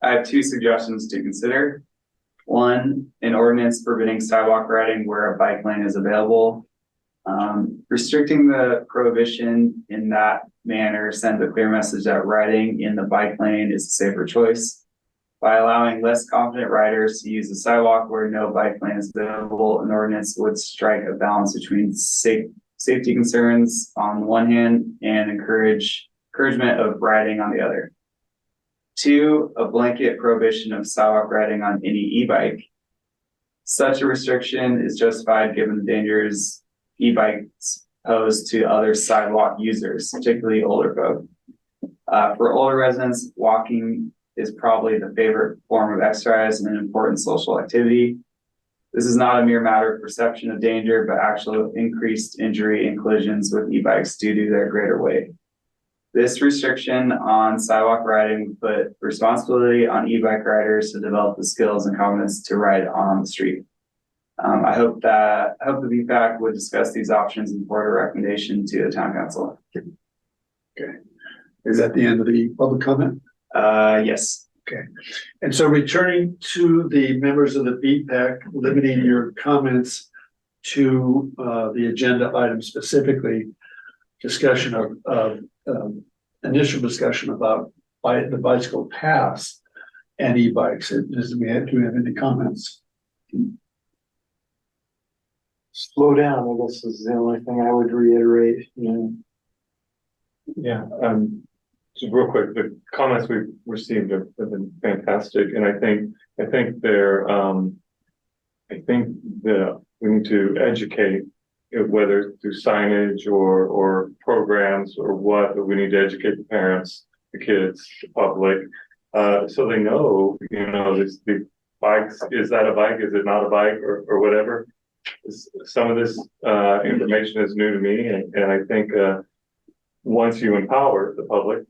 I have 2 suggestions to consider. 1, an ordinance forbidding sidewalk riding where a bike lane is available. Restricting the prohibition in that manner sends a clear message that riding in the bike lane is a safer choice. By allowing less confident riders to use the sidewalk where no bike lane is available, an ordinance would strike a balance between safety concerns on the one hand and encouragement of riding on the other. 2, a blanket prohibition of sidewalk riding on any e-bike. Such a restriction is justified given the dangers e-bikes pose to other sidewalk users, particularly older folk. For older residents, walking is probably the favorite form of exercise and an important social activity. This is not a mere matter of perception of danger, but actual increased injury and collisions with e-bikes due to their greater weight. This restriction on sidewalk riding would put responsibility on e-bike riders to develop the skills and confidence to ride on the street. I hope the BPAC would discuss these options and report a recommendation to the town council. Okay. Is that the end of the public comment? Yes. Okay. And so returning to the members of the BPAC, limiting your comments to the agenda item specifically, discussion of initial discussion about the bicycle paths and e-bikes. Do we have any comments? Slow down, I guess is the only thing I would reiterate, Yeah, just real quick, the comments we've received have been fantastic, and I think they're, I think that we need to educate, whether through signage or programs or what, but we need to educate the parents, the kids, the public, so they know, the bikes, is that a bike, is it not a bike, or whatever. Some of this information is new to me, and I think once you empower the public,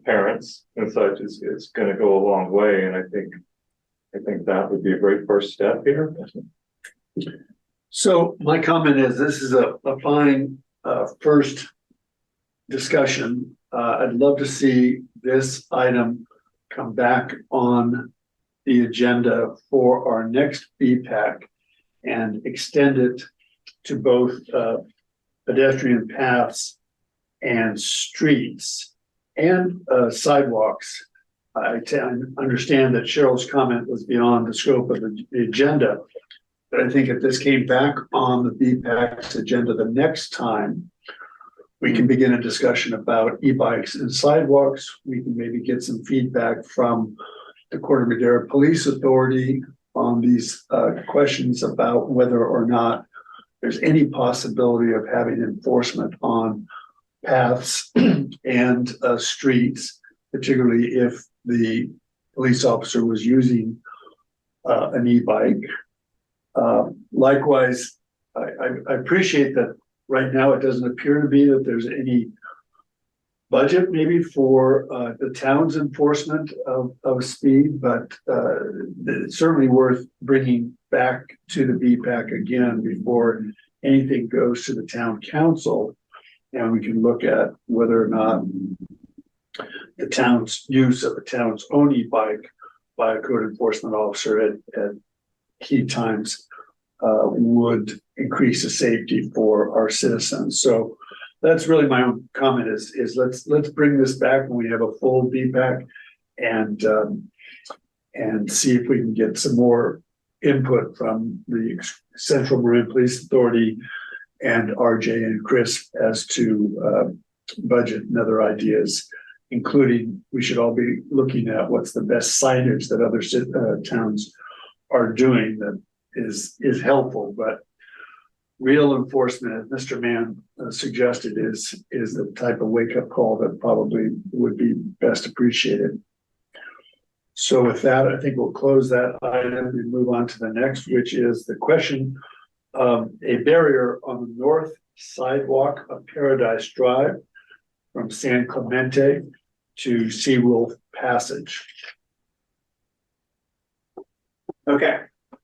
parents and such, it's going to go a long way, and I think that would be a great first step here. So my comment is this is a fine first discussion. I'd love to see this item come back on the agenda for our next BPAC and extend it to both pedestrian paths and streets and sidewalks. I understand that Cheryl's comment was beyond the scope of the agenda, but I think if this came back on the BPAC's agenda the next time, we can begin a discussion about e-bikes and sidewalks. We can maybe get some feedback from the Corte Madera Police Authority on these questions about whether or not there's any possibility of having enforcement on paths and streets, particularly if the police officer was using an e-bike. Likewise, I appreciate that right now it doesn't appear to be that there's any budget maybe for the town's enforcement of speed, but it's certainly worth bringing back to the BPAC again before anything goes to the town council. And we can look at whether or not the town's use of the town's own e-bike by a code enforcement officer at key times would increase the safety for our citizens. So that's really my own comment is let's bring this back when we have a full BPAC and see if we can get some more input from the Central Marin Police Authority and RJ and Chris as to budget and other ideas, including we should all be looking at what's the best signage that other towns are doing that is helpful, but real enforcement, as Mr. Mann suggested, is the type of wake-up call that probably would be best appreciated. So with that, I think we'll close that item and move on to the next, which is the question of a barrier on the north sidewalk of Paradise Drive from San Clemente to Seawolf Passage. Okay.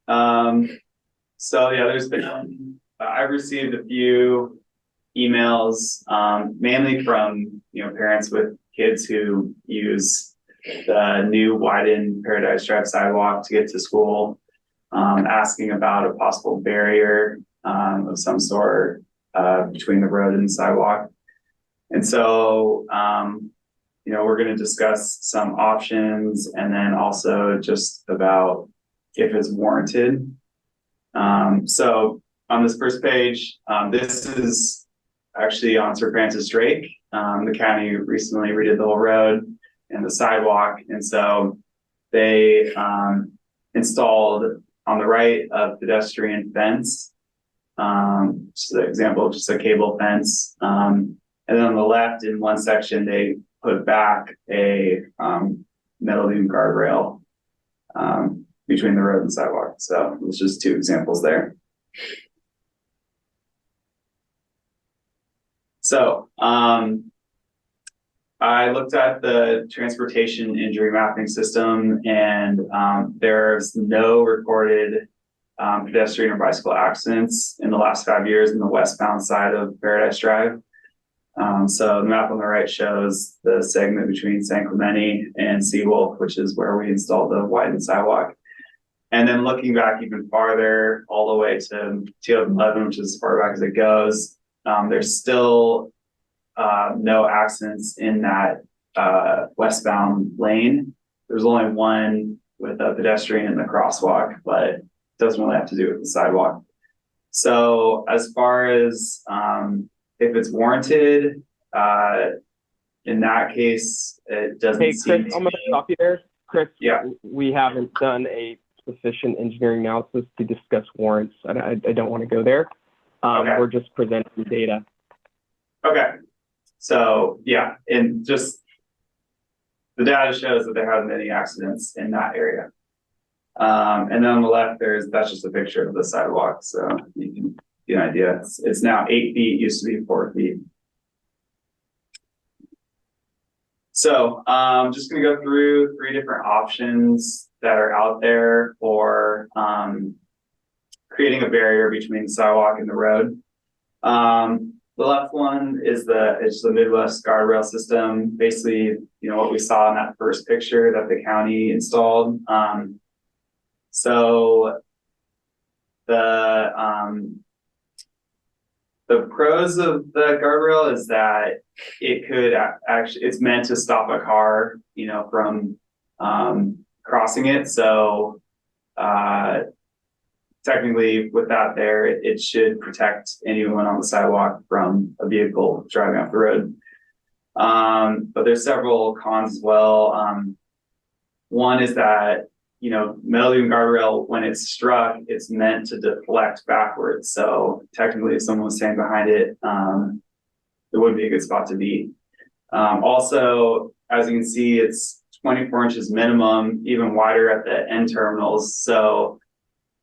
So yeah, there's been, I've received a few emails, mainly from, parents with kids who use the new widened Paradise Drive sidewalk to get to school, asking about a possible barrier of some sort between the road and the sidewalk. And so, we're going to discuss some options and then also just about if it's warranted. So on this first page, this is actually on Sir Francis Drake. The county recently redid the whole road and the sidewalk. And so they installed on the right a pedestrian fence. Just an example, just a cable fence. And then on the left in one section, they put back a metal beam guardrail between the road and sidewalk. So it's just two examples there. So I looked at the transportation injury mapping system, and there's no recorded pedestrian or bicycle accidents in the last 5 years in the westbound side of Paradise Drive. So the map on the right shows the segment between San Clemente and Seawolf, which is where we installed the widened sidewalk. And then looking back even farther, all the way to 2011, which is as far back as it goes, there's still no accidents in that westbound lane. There's only one with a pedestrian in the crosswalk, but doesn't really have to do with the sidewalk. So as far as if it's warranted, in that case, it doesn't Hey, seem Chris, to I'm going to be. stop you there. Chris, Yeah. we haven't done a sufficient engineering analysis to discuss warrants. I don't want to go there. Okay. We're just presenting data. Okay. So yeah, and just the data shows that there haven't been any accidents in that area. And then on the left, that's just a picture of the sidewalk. So you can get an idea. It's now 8 feet, used to be 4 feet. So I'm just going to go through 3 different options that are out there for creating a barrier between the sidewalk and the road. The left one is it's the Midwest guardrail system. Basically, you know, what we saw in that first picture that the county installed. So the pros of the guardrail is that it could actually, it's meant to stop a car, you know, from crossing it. So technically with that there, it should protect anyone on the sidewalk from a vehicle driving off the road. But there's several cons as well. One is that, you know, metal beam guardrail, when it's struck, it's meant to deflect backwards. So technically if someone was standing behind it, it would be a good spot to be. Also, as you can see, it's 24 inches minimum, even wider at the end terminals. So,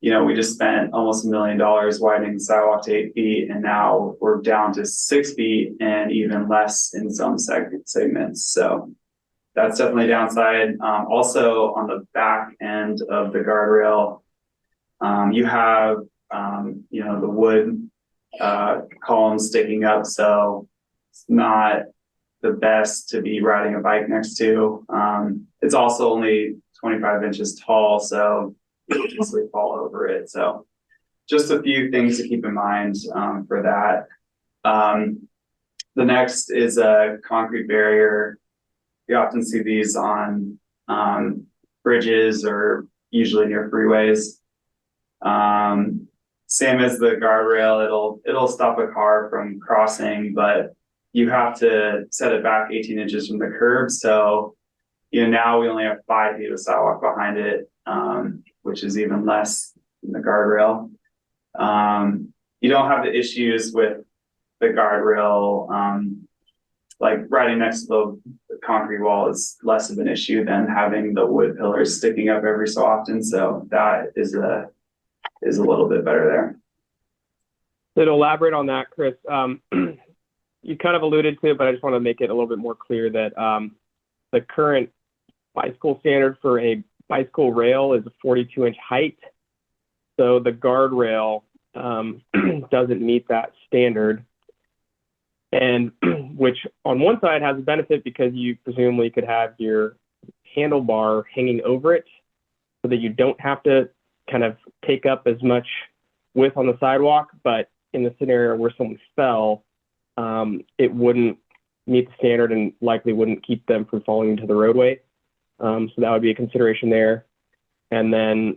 you know, we just spent almost $1 million widening the sidewalk to 8 feet, and now we're down to 6 feet and even less in some segments. So that's definitely a downside. Also on the back end of the guardrail, you have, you know, the wood columns sticking up. So it's not the best to be riding a bike next to. It's also only 25 inches tall, so you can easily fall over it. So just a few things to keep in mind for that. The next is a concrete barrier. You often see these on bridges or usually near freeways. Same as the guardrail, it'll stop a car from crossing, but you have to set it back 18 inches from the curb. So, you know, now we only have 5 feet of sidewalk behind it, which is even less than the guardrail. You don't have the issues with the guardrail, like riding next to the concrete wall is less of an issue than having the wood pillars sticking up every so often. So that is a little bit better there. So to elaborate on that, Chris, you kind of alluded to it, but I just want to make it a little bit more clear that the current bicycle standard for a bicycle rail is a 42-inch height. So the guardrail doesn't meet that standard. And which on one side has a benefit because you presumably could have your handlebar hanging over it so that you don't have to kind of take up as much width on the sidewalk. But in the scenario where someone fell, it wouldn't meet the standard and likely wouldn't keep them from falling into the roadway. So that would be a consideration there. And then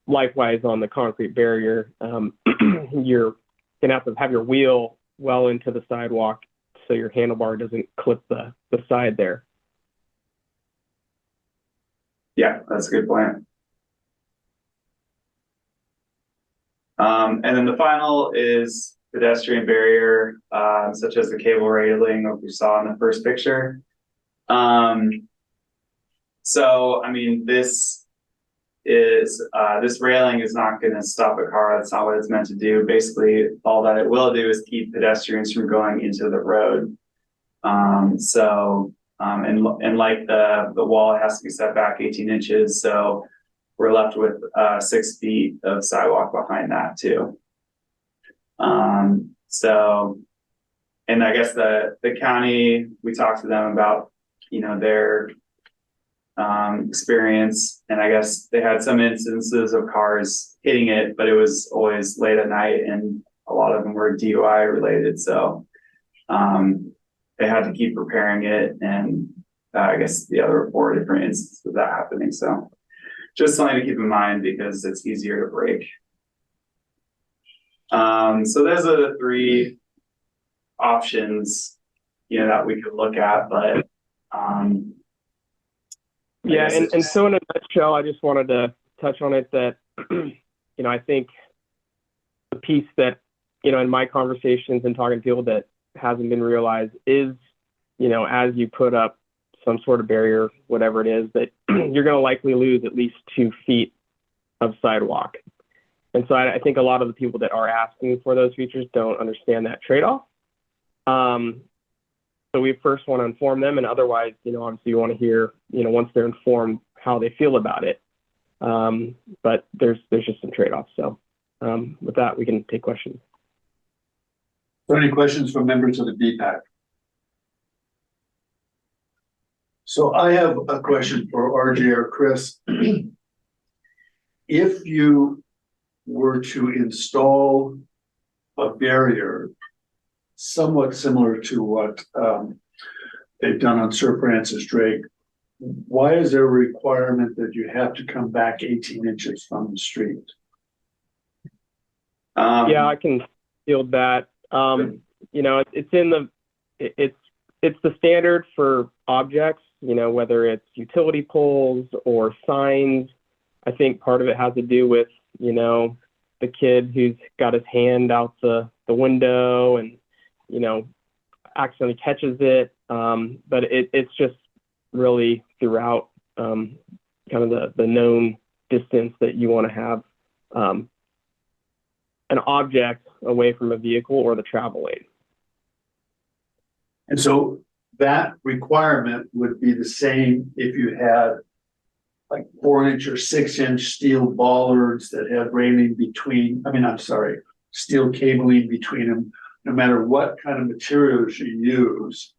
likewise on the concrete barrier, you're gonna have your wheel well into the sidewalk so your handlebar doesn't clip the side there. Yeah, that's a good point. And then the final is pedestrian barrier, such as the cable railing that we saw in the first picture. So, I mean, this railing is not going to stop a car. That's not what it's meant to do. Basically, all that it will do is keep pedestrians from going into the road. And like the wall, it has to be set back 18 inches. So we're left with 6 feet of sidewalk behind that too. So, and I guess the county, we talked to them about, you know, their experience, and I guess they had some instances of cars hitting it, but it was always late at night and a lot of them were DUI related. So they had to keep repairing it, and I guess the other 4 different instances of that happening. So just something to keep in mind because it's easier to break. So those are the three options, that we could look at, but yeah, and so in a nutshell, I just wanted to touch on it that, I think the piece that, in my conversations and talking to people that hasn't been realized is, as you put up some sort of barrier, whatever it is, that you're going to likely lose at least 2 feet of sidewalk. And so I think a lot of the people that are asking for those features don't understand that trade-off. So we first want to inform them, and otherwise, obviously you want to hear, once they're informed, how they feel about it. But there's just some trade-offs. So with that, we can take questions. Are there any questions from members of the BPAC? So I have a question for RJ or Chris. If you were to install a barrier somewhat similar to what they've done on Sir Francis Drake, why is there a requirement that you have to come back 18 inches from the street? Yeah, I can field that. It's the standard for objects, whether it's utility poles or signs. I think part of it has to do with, the kid who's got his hand out the window and, accidentally catches it. But it's just really throughout kind of the known distance that you want to have an object away from a vehicle or the travel lane. And so that requirement would be the same if you had like 4-inch or 6-inch steel bollards that have railing between, steel cabling between them, no matter what kind of materials you use.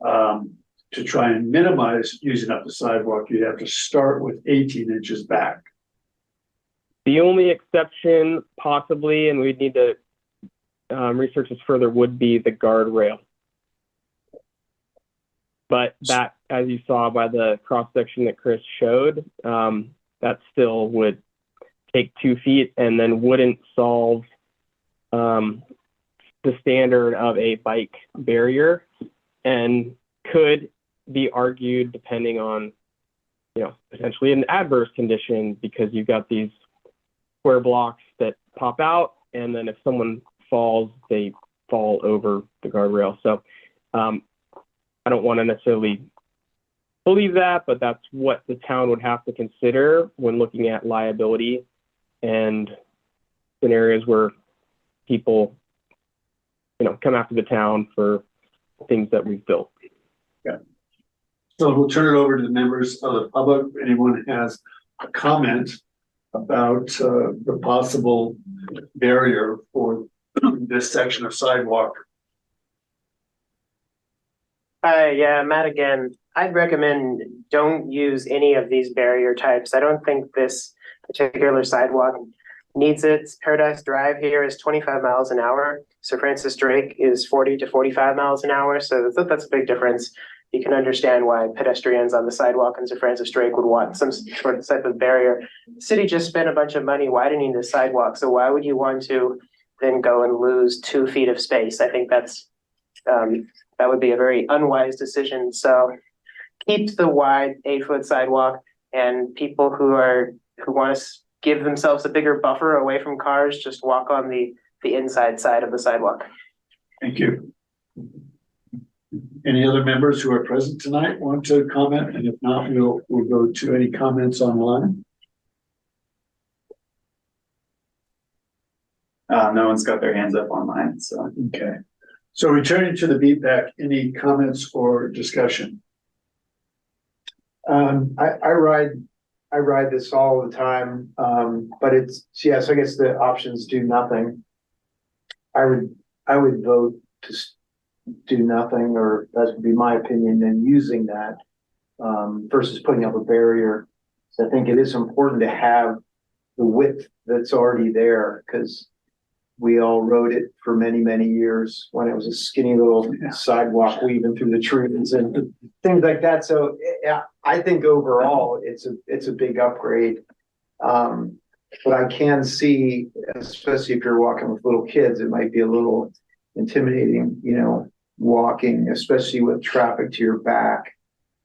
To try and minimize using up the sidewalk, you'd have to start with 18 inches back. The only exception possibly, and we'd need to research this further, would be the guardrail. But that, as you saw by the cross section that Chris showed, that still would take 2 feet and then wouldn't solve the standard of a bike barrier, and could be argued depending on, potentially an adverse condition, because you've got these square blocks that pop out, and then if someone falls, they fall over the guardrail. So I don't want to necessarily believe that, but that's what the town would have to consider when looking at liability and scenarios where people, come after the town for things that we've built. Yeah. So we'll turn it over to the members of the public. If anyone has a comment about the possible barrier for this section of sidewalk. Yeah, Matt again. I'd recommend don't use any of these barrier types. I don't think this particular sidewalk needs it. Paradise Drive here is 25 miles an hour. Sir Francis Drake is 40 to 45 miles an hour. So that's a big difference. You can understand why pedestrians on the sidewalk in Sir Francis Drake would want some sort of type of barrier. The city just spent a bunch of money widening the sidewalk. So why would you want to then go and lose 2 feet of space? I think that's that would be a very unwise decision. So keep the wide 8-foot sidewalk, and people who want to give themselves a bigger buffer away from cars, just walk on the inside side of the sidewalk. Thank you. Any other members who are present tonight want to comment? And if not, we'll go to any comments online. No one's got their hands up online, so. Okay. So returning to the BPAC, any comments or discussion? I ride this all the time, but so I guess the options do nothing. I would vote to do nothing, or that would be my opinion, and using that versus putting up a barrier. So I think it is important to have the width that's already there, because We all rode it for many, many years when it was a skinny little sidewalk weaving through the trees and things like that. So yeah, I think overall it's a big upgrade. But I can see, especially if you're walking with little kids, it might be a little intimidating, walking, especially with traffic to your back.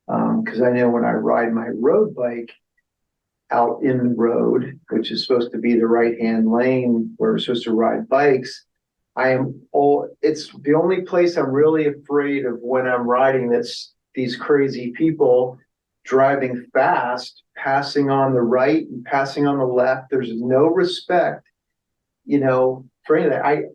Because I know when I ride my road bike out in the road, which is supposed to be the right-hand lane where we're supposed to ride bikes, it's the only place I'm really afraid of when I'm riding that's these crazy people driving fast, passing on the right and passing on the left. There's no respect, for any of that.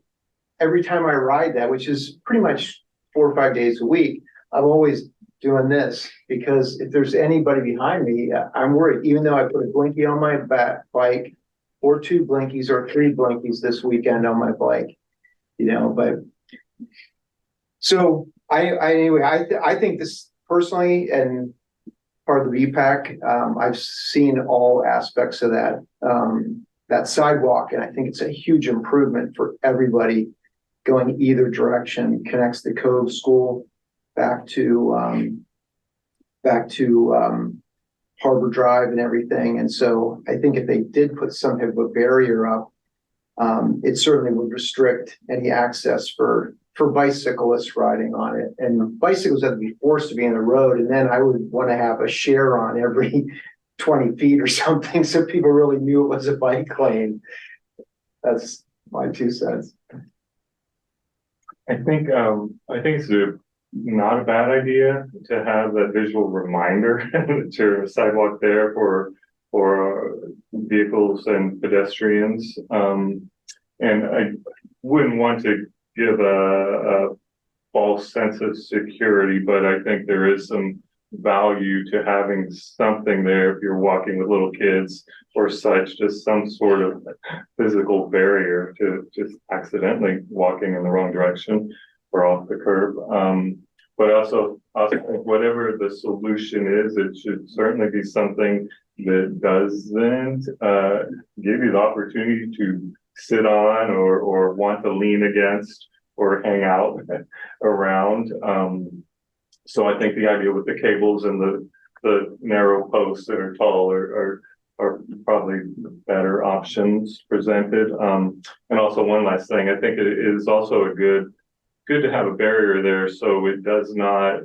Every time I ride that, which is pretty much 4 or 5 days a week, I'm always doing this because if there's anybody behind me, I'm worried, even though I put a blinky on my bike or 2 blinkies or 3 blinkies this weekend on my bike, but so I think this personally, and part of the BPAC, I've seen all aspects of that sidewalk, and I think it's a huge improvement for everybody going either direction. Connects the Cove School back to Harbor Drive and everything. And so I think if they did put some type of a barrier up, it certainly would restrict any access for bicyclists riding on it. And bicycles have to be forced to be in the road. And then I would want to have a share on every 20 feet or something, so people really knew it was a bike lane. That's my 2 cents. I think it's not a bad idea to have that visual reminder to a sidewalk there for vehicles and pedestrians. And I wouldn't want to give a false sense of security, but I think there is some value to having something there if you're walking with little kids or such, just some sort of physical barrier to just accidentally walking in the wrong direction or off the curb. But also think whatever the solution is, it should certainly be something that doesn't give you the opportunity to sit on or want to lean against or hang out around. So I think the idea with the cables and the narrow posts that are tall are probably better options presented. And also one last thing, I think it is also good to have a barrier there so it does not,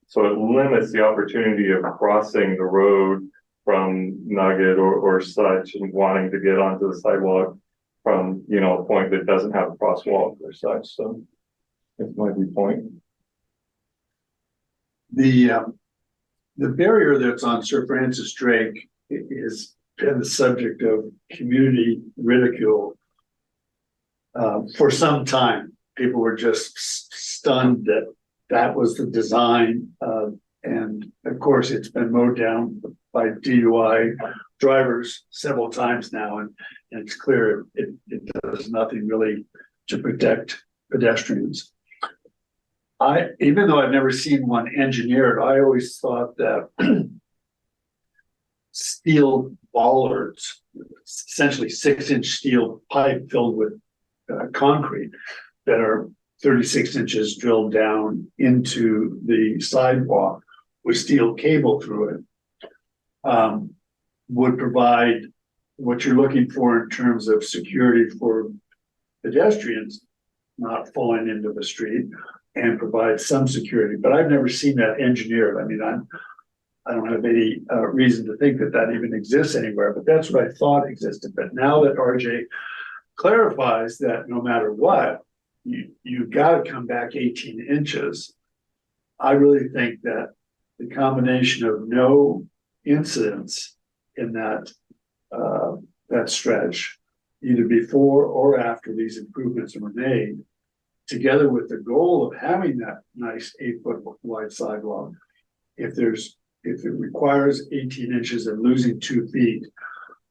so it limits the opportunity of crossing the road from Nugget or such and wanting to get onto the sidewalk from, a point that doesn't have a crosswalk or such. So that's my viewpoint. The barrier that's on Sir Francis Drake is been the subject of community ridicule for some time. People were just stunned that was the design, and of course it's been mowed down by DUI drivers several times now, and it's clear it does nothing really to protect pedestrians. Even though I've never seen one engineered, I always thought that steel bollards, essentially 6-inch steel pipe filled with concrete that are 36 inches drilled down into the sidewalk with steel cable through it, would provide what you're looking for in terms of security for pedestrians not falling into the street, and provide some security. But I've never seen that engineered. I mean, I don't have any reason to think that even exists anywhere, but that's what I thought existed. But now that RJ clarifies that no matter what, you've got to come back 18 inches, I really think that the combination of no incidents in that stretch, either before or after these improvements were made, together with the goal of having that nice 8-foot wide sidewalk, if it requires 18 inches and losing 2 feet,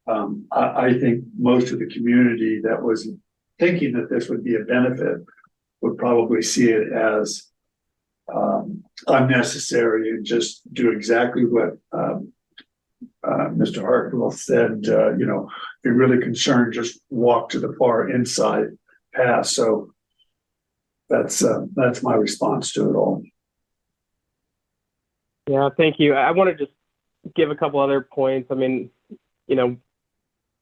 I think most of the community that was thinking that this would be a benefit would probably see it as unnecessary and just do exactly what Mr. Hartwell said, you know, if you're really concerned, just walk to the far inside path. So that's my response to it all. Yeah, thank you. I want to just give a couple other points. I mean, you know,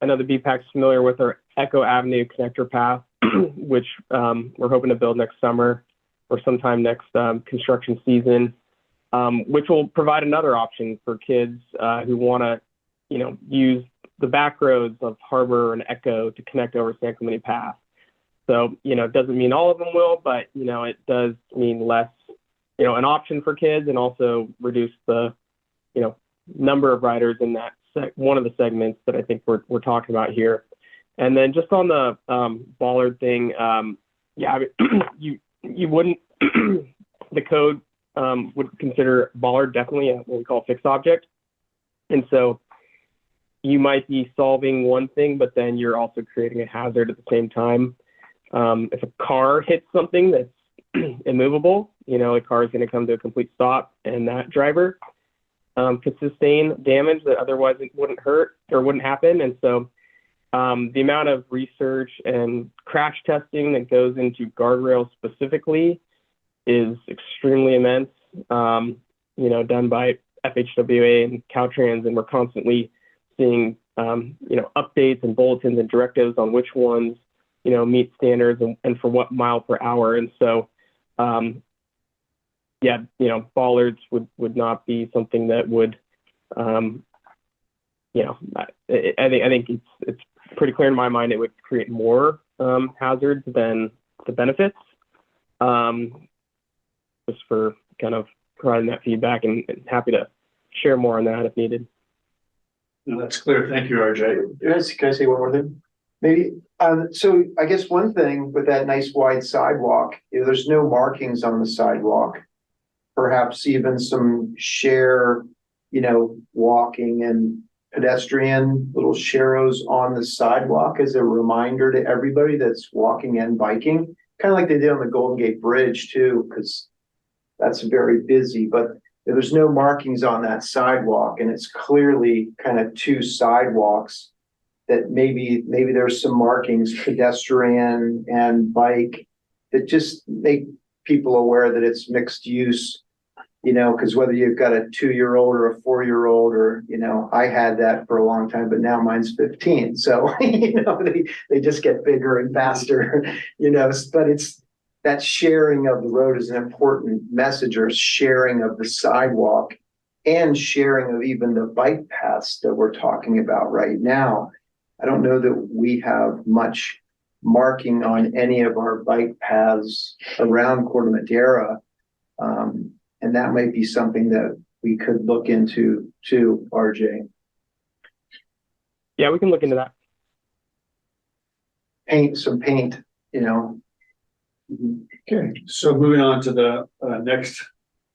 I know the BPAC's familiar with our Echo Avenue connector path, which we're hoping to build next summer or sometime next construction season, which will provide another option for kids who want to, you know, use the back roads of Harbor and Echo to connect over San Clemente Path. So, you know, it doesn't mean all of them will, but, you know, it does mean less, you know, an option for kids, and also reduce the, you know, number of riders in that one of the segments that I think we're talking about here. And then just on the bollard thing, yeah, you wouldn't, the code would consider bollard definitely what we call fixed object. And so you might be solving one thing, but then you're also creating a hazard at the same time. If a car hits something that's immovable, you know, a car is going to come to a complete stop, and that driver could sustain damage that otherwise it wouldn't hurt or wouldn't happen. And so the amount of research and crash testing that goes into guardrails specifically is extremely immense, you know, done by FHWA and Caltrans, and we're constantly seeing, you know, updates and bulletins and directives on which ones, you know, meet standards and for what mile per hour. And so, yeah, you know, bollards would not be something that would, you know, I think it's pretty clear in my mind it would create more hazards than the benefits. Just for kind of providing that feedback, and happy to share more on that if needed. No, that's clear. Thank you, RJ. Can I say one more thing? Maybe, so I guess one thing with that nice wide sidewalk, if there's no markings on the sidewalk, perhaps even some share, you know, walking and pedestrian little sharrows on the sidewalk as a reminder to everybody that's walking and biking, kind of like they did on the Golden Gate Bridge too, because that's very busy. But if there's no markings on that sidewalk and it's clearly kind of two sidewalks, that maybe there's some markings, pedestrian and bike, that just make people aware that it's mixed use, you know, because whether you've got a 2-year-old or a 4-year-old, or, you know, I had that for a long time, but now mine's 15. So, you know, they just get bigger and faster, you know, but it's that sharing of the road is an important message, or sharing of the sidewalk and sharing of even the bike paths that we're talking about right now. I don't know that we have much marking on any of our bike paths around Corte Madera. And that might be something that we could look into too, RJ. Yeah, we can look into that. Paint, you know. Okay, so moving on to the next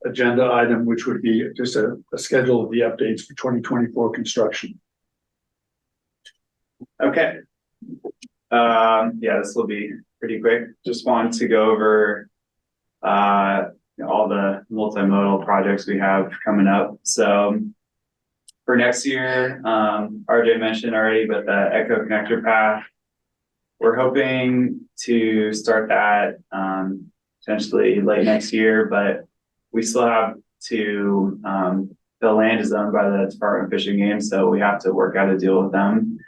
agenda item, which would be just a schedule of the updates for 2024 construction. Okay. Yeah, this will be pretty quick. Just want to go over all the multimodal projects we have coming up. So for next year, RJ mentioned already, but the Echo Connector Path, we're hoping to start that potentially late next year, but we still have to, the land is owned by the Department of Fish and Game, so we have to work out a deal with them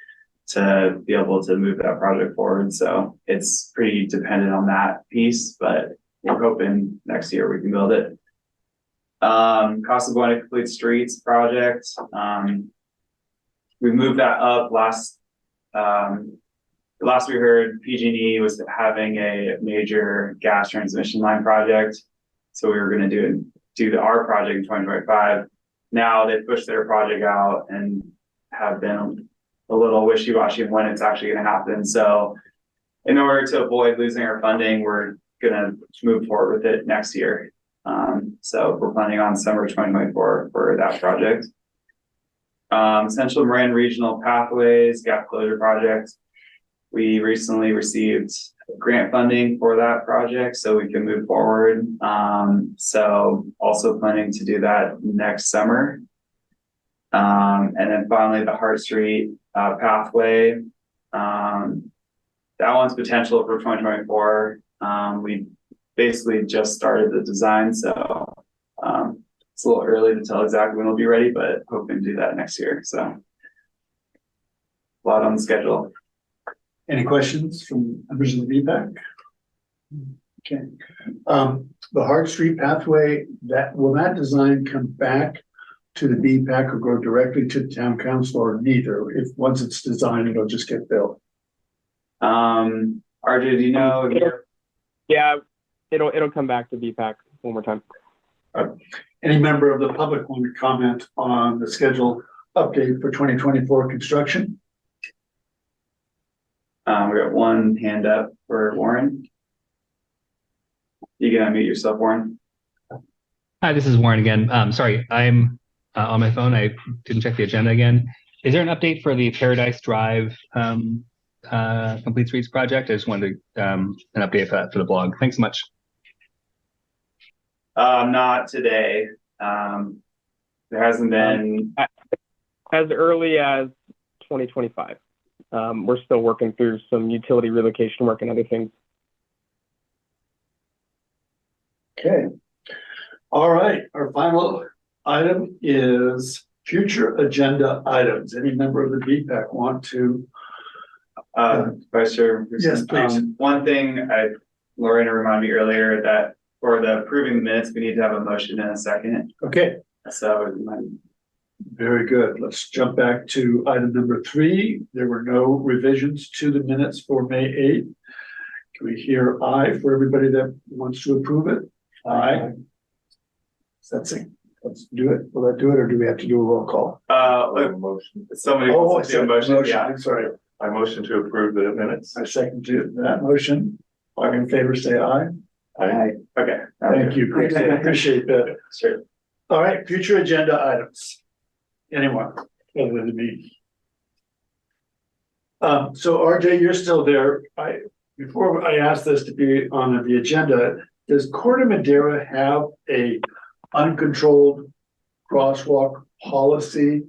to be able to move that project forward. So it's pretty dependent on that piece, but we're hoping next year we can build it. Casablanca Complete Streets project. We moved that up last we heard PG&E was having a major gas transmission line project. So we were going to do our project in 2025. Now they pushed their project out and have been a little wishy-washy when it's actually going to happen. So in order to avoid losing our funding, we're going to move forward with it next year. So we're planning on summer 2024 for that project. Central Marin Regional Pathways Gap Closure Project. We recently received grant funding for that project so we can move forward. So also planning to do that next summer. And then finally, the Hart Street pathway. That one's potential for 2024. We basically just started the design, so it's a little early to tell exactly when it'll be ready, but hoping to do that next year. So a lot on the schedule. Any questions from members of the VPAC? Okay. The Hart Street pathway, will that design come back to the BPAC or go directly to the town council, or neither? If once it's designed, it'll just get built. RJ, do you know? Yeah, it'll come back to BPAC one more time. Any member of the public want to comment on the schedule update for 2024 construction? We got one hand up for Warren. You can unmute yourself, Warren. Hi, this is Warren again. Sorry, I'm on my phone. I didn't check the agenda again. Is there an update for the Paradise Drive Complete Streets project? I just wanted an update for that for the blog. Thanks so much. Not today. There hasn't been as early as 2025. We're still working through some utility relocation work and other things. Okay. All right. Our final item is future agenda items. Any member of the BPAC want to? Vice Chair. Yes, please. One thing Lorena reminded me earlier that for the approving the minutes, we need to have a motion in a second. Okay. So very good. Let's jump back to item number 3. There were no revisions to the minutes for May 8th. Can we hear aye for everybody that wants to approve it? Aye. That's it. Let's do it. Will that do it, or do we have to do a roll call? Motion. Somebody wants to do a motion. Yeah. I'm sorry. I motion to approve the minutes. I second to that motion. All in favor, say aye. Aye. Okay. Thank you, Chris. I appreciate that. Sure. All right, future agenda items. Anyone other than me? So RJ, you're still there. Before I ask this to be on the agenda, does Corte Madera have a uncontrolled crosswalk policy?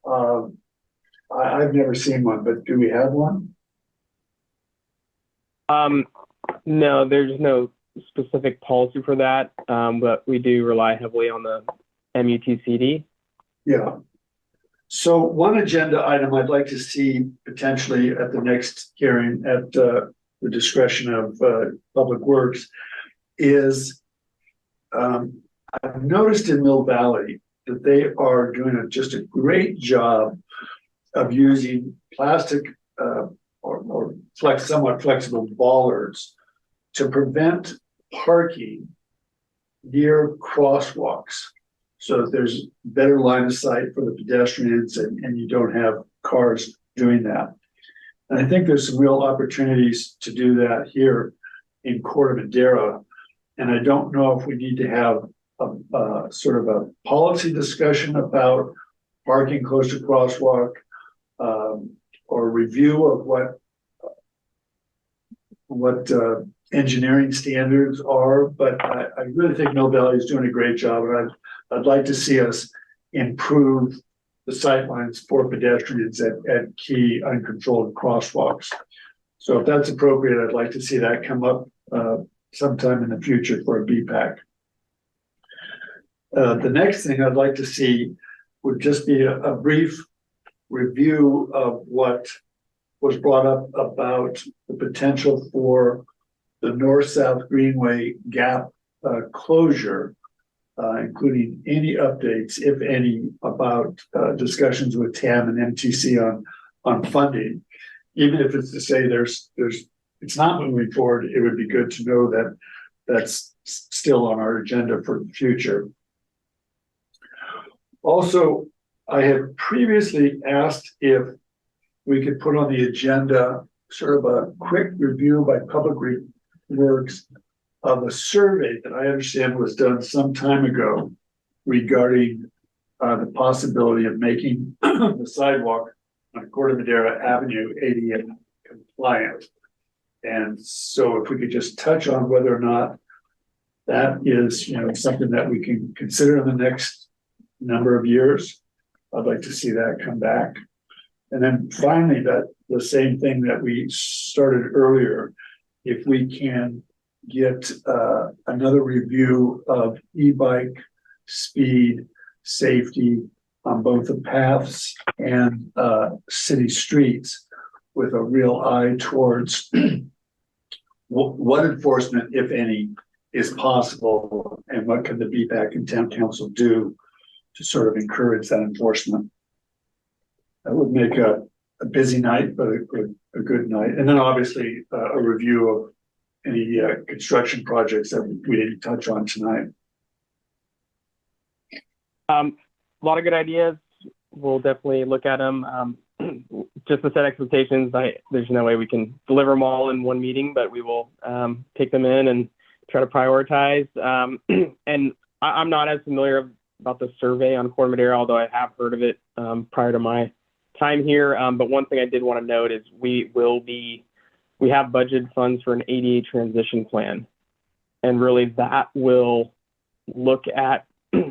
I've never seen one, but do we have one? No, there's no specific policy for that, but we do rely heavily on the MUTCD. Yeah. So one agenda item I'd like to see potentially at the next hearing at the discretion of Public Works is I've noticed in Mill Valley that they are doing just a great job of using plastic or somewhat flexible bollards to prevent parking near crosswalks, so that there's better line of sight for the pedestrians and you don't have cars doing that. And I think there's some real opportunities to do that here in Corte Madera. And I don't know if we need to have a sort of a policy discussion about parking close to crosswalk, or review of what engineering standards are. But I really think Mill Valley is doing a great job, and I'd like to see us improve the sightlines for pedestrians at key uncontrolled crosswalks. So if that's appropriate, I'd like to see that come up sometime in the future for a BPAC. The next thing I'd like to see would just be a brief review of what was brought up about the potential for the north-south Greenway gap closure, including any updates, if any, about discussions with TAM and MTC on funding. Even if it's to say it's not moving forward, it would be good to know that that's still on our agenda for the future. Also, I have previously asked if we could put on the agenda sort of a quick review by Public Works of a survey that I understand was done some time ago regarding the possibility of making the sidewalk on Corte Madera Avenue ADA compliant. And so if we could just touch on whether or not that is, something that we can consider in the next number of years. I'd like to see that come back. And then finally, that the same thing that we started earlier, if we can get another review of e-bike speed, safety on both the paths and city streets with a real eye towards what enforcement, if any, is possible and what can the BPAC and town council do to sort of encourage that enforcement. That would make a busy night, but a good night. And then obviously a review of any construction projects that we didn't touch on tonight. A lot of good ideas. We'll definitely look at them. Just to set expectations, there's no way we can deliver them all in one meeting, but we will take them in and try to prioritize. And I'm not as familiar about the survey on Corte Madera, although I have heard of it prior to my time here. But one thing I did want to note is we have budgeted funds for an ADA transition plan. And really that will look at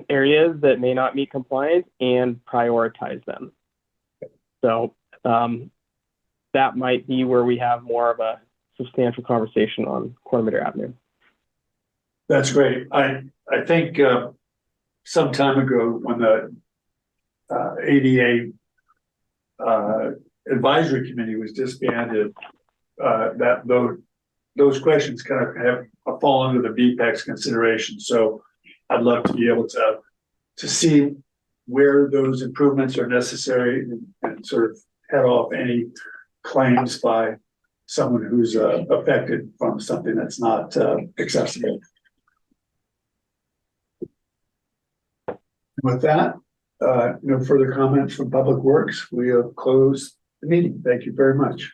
areas that may not meet compliance and prioritize them. So that might be where we have more of a substantial conversation on Corte Madera Avenue. That's great. I think some time ago when the ADA advisory committee was disbanded, that those questions kind of have fall under the BPAC's consideration. So I'd love to be able to see where those improvements are necessary and sort of head off any claims by someone who's affected from something that's not accessible. With that, no further comments from Public Works. We have closed the meeting. Thank you very much.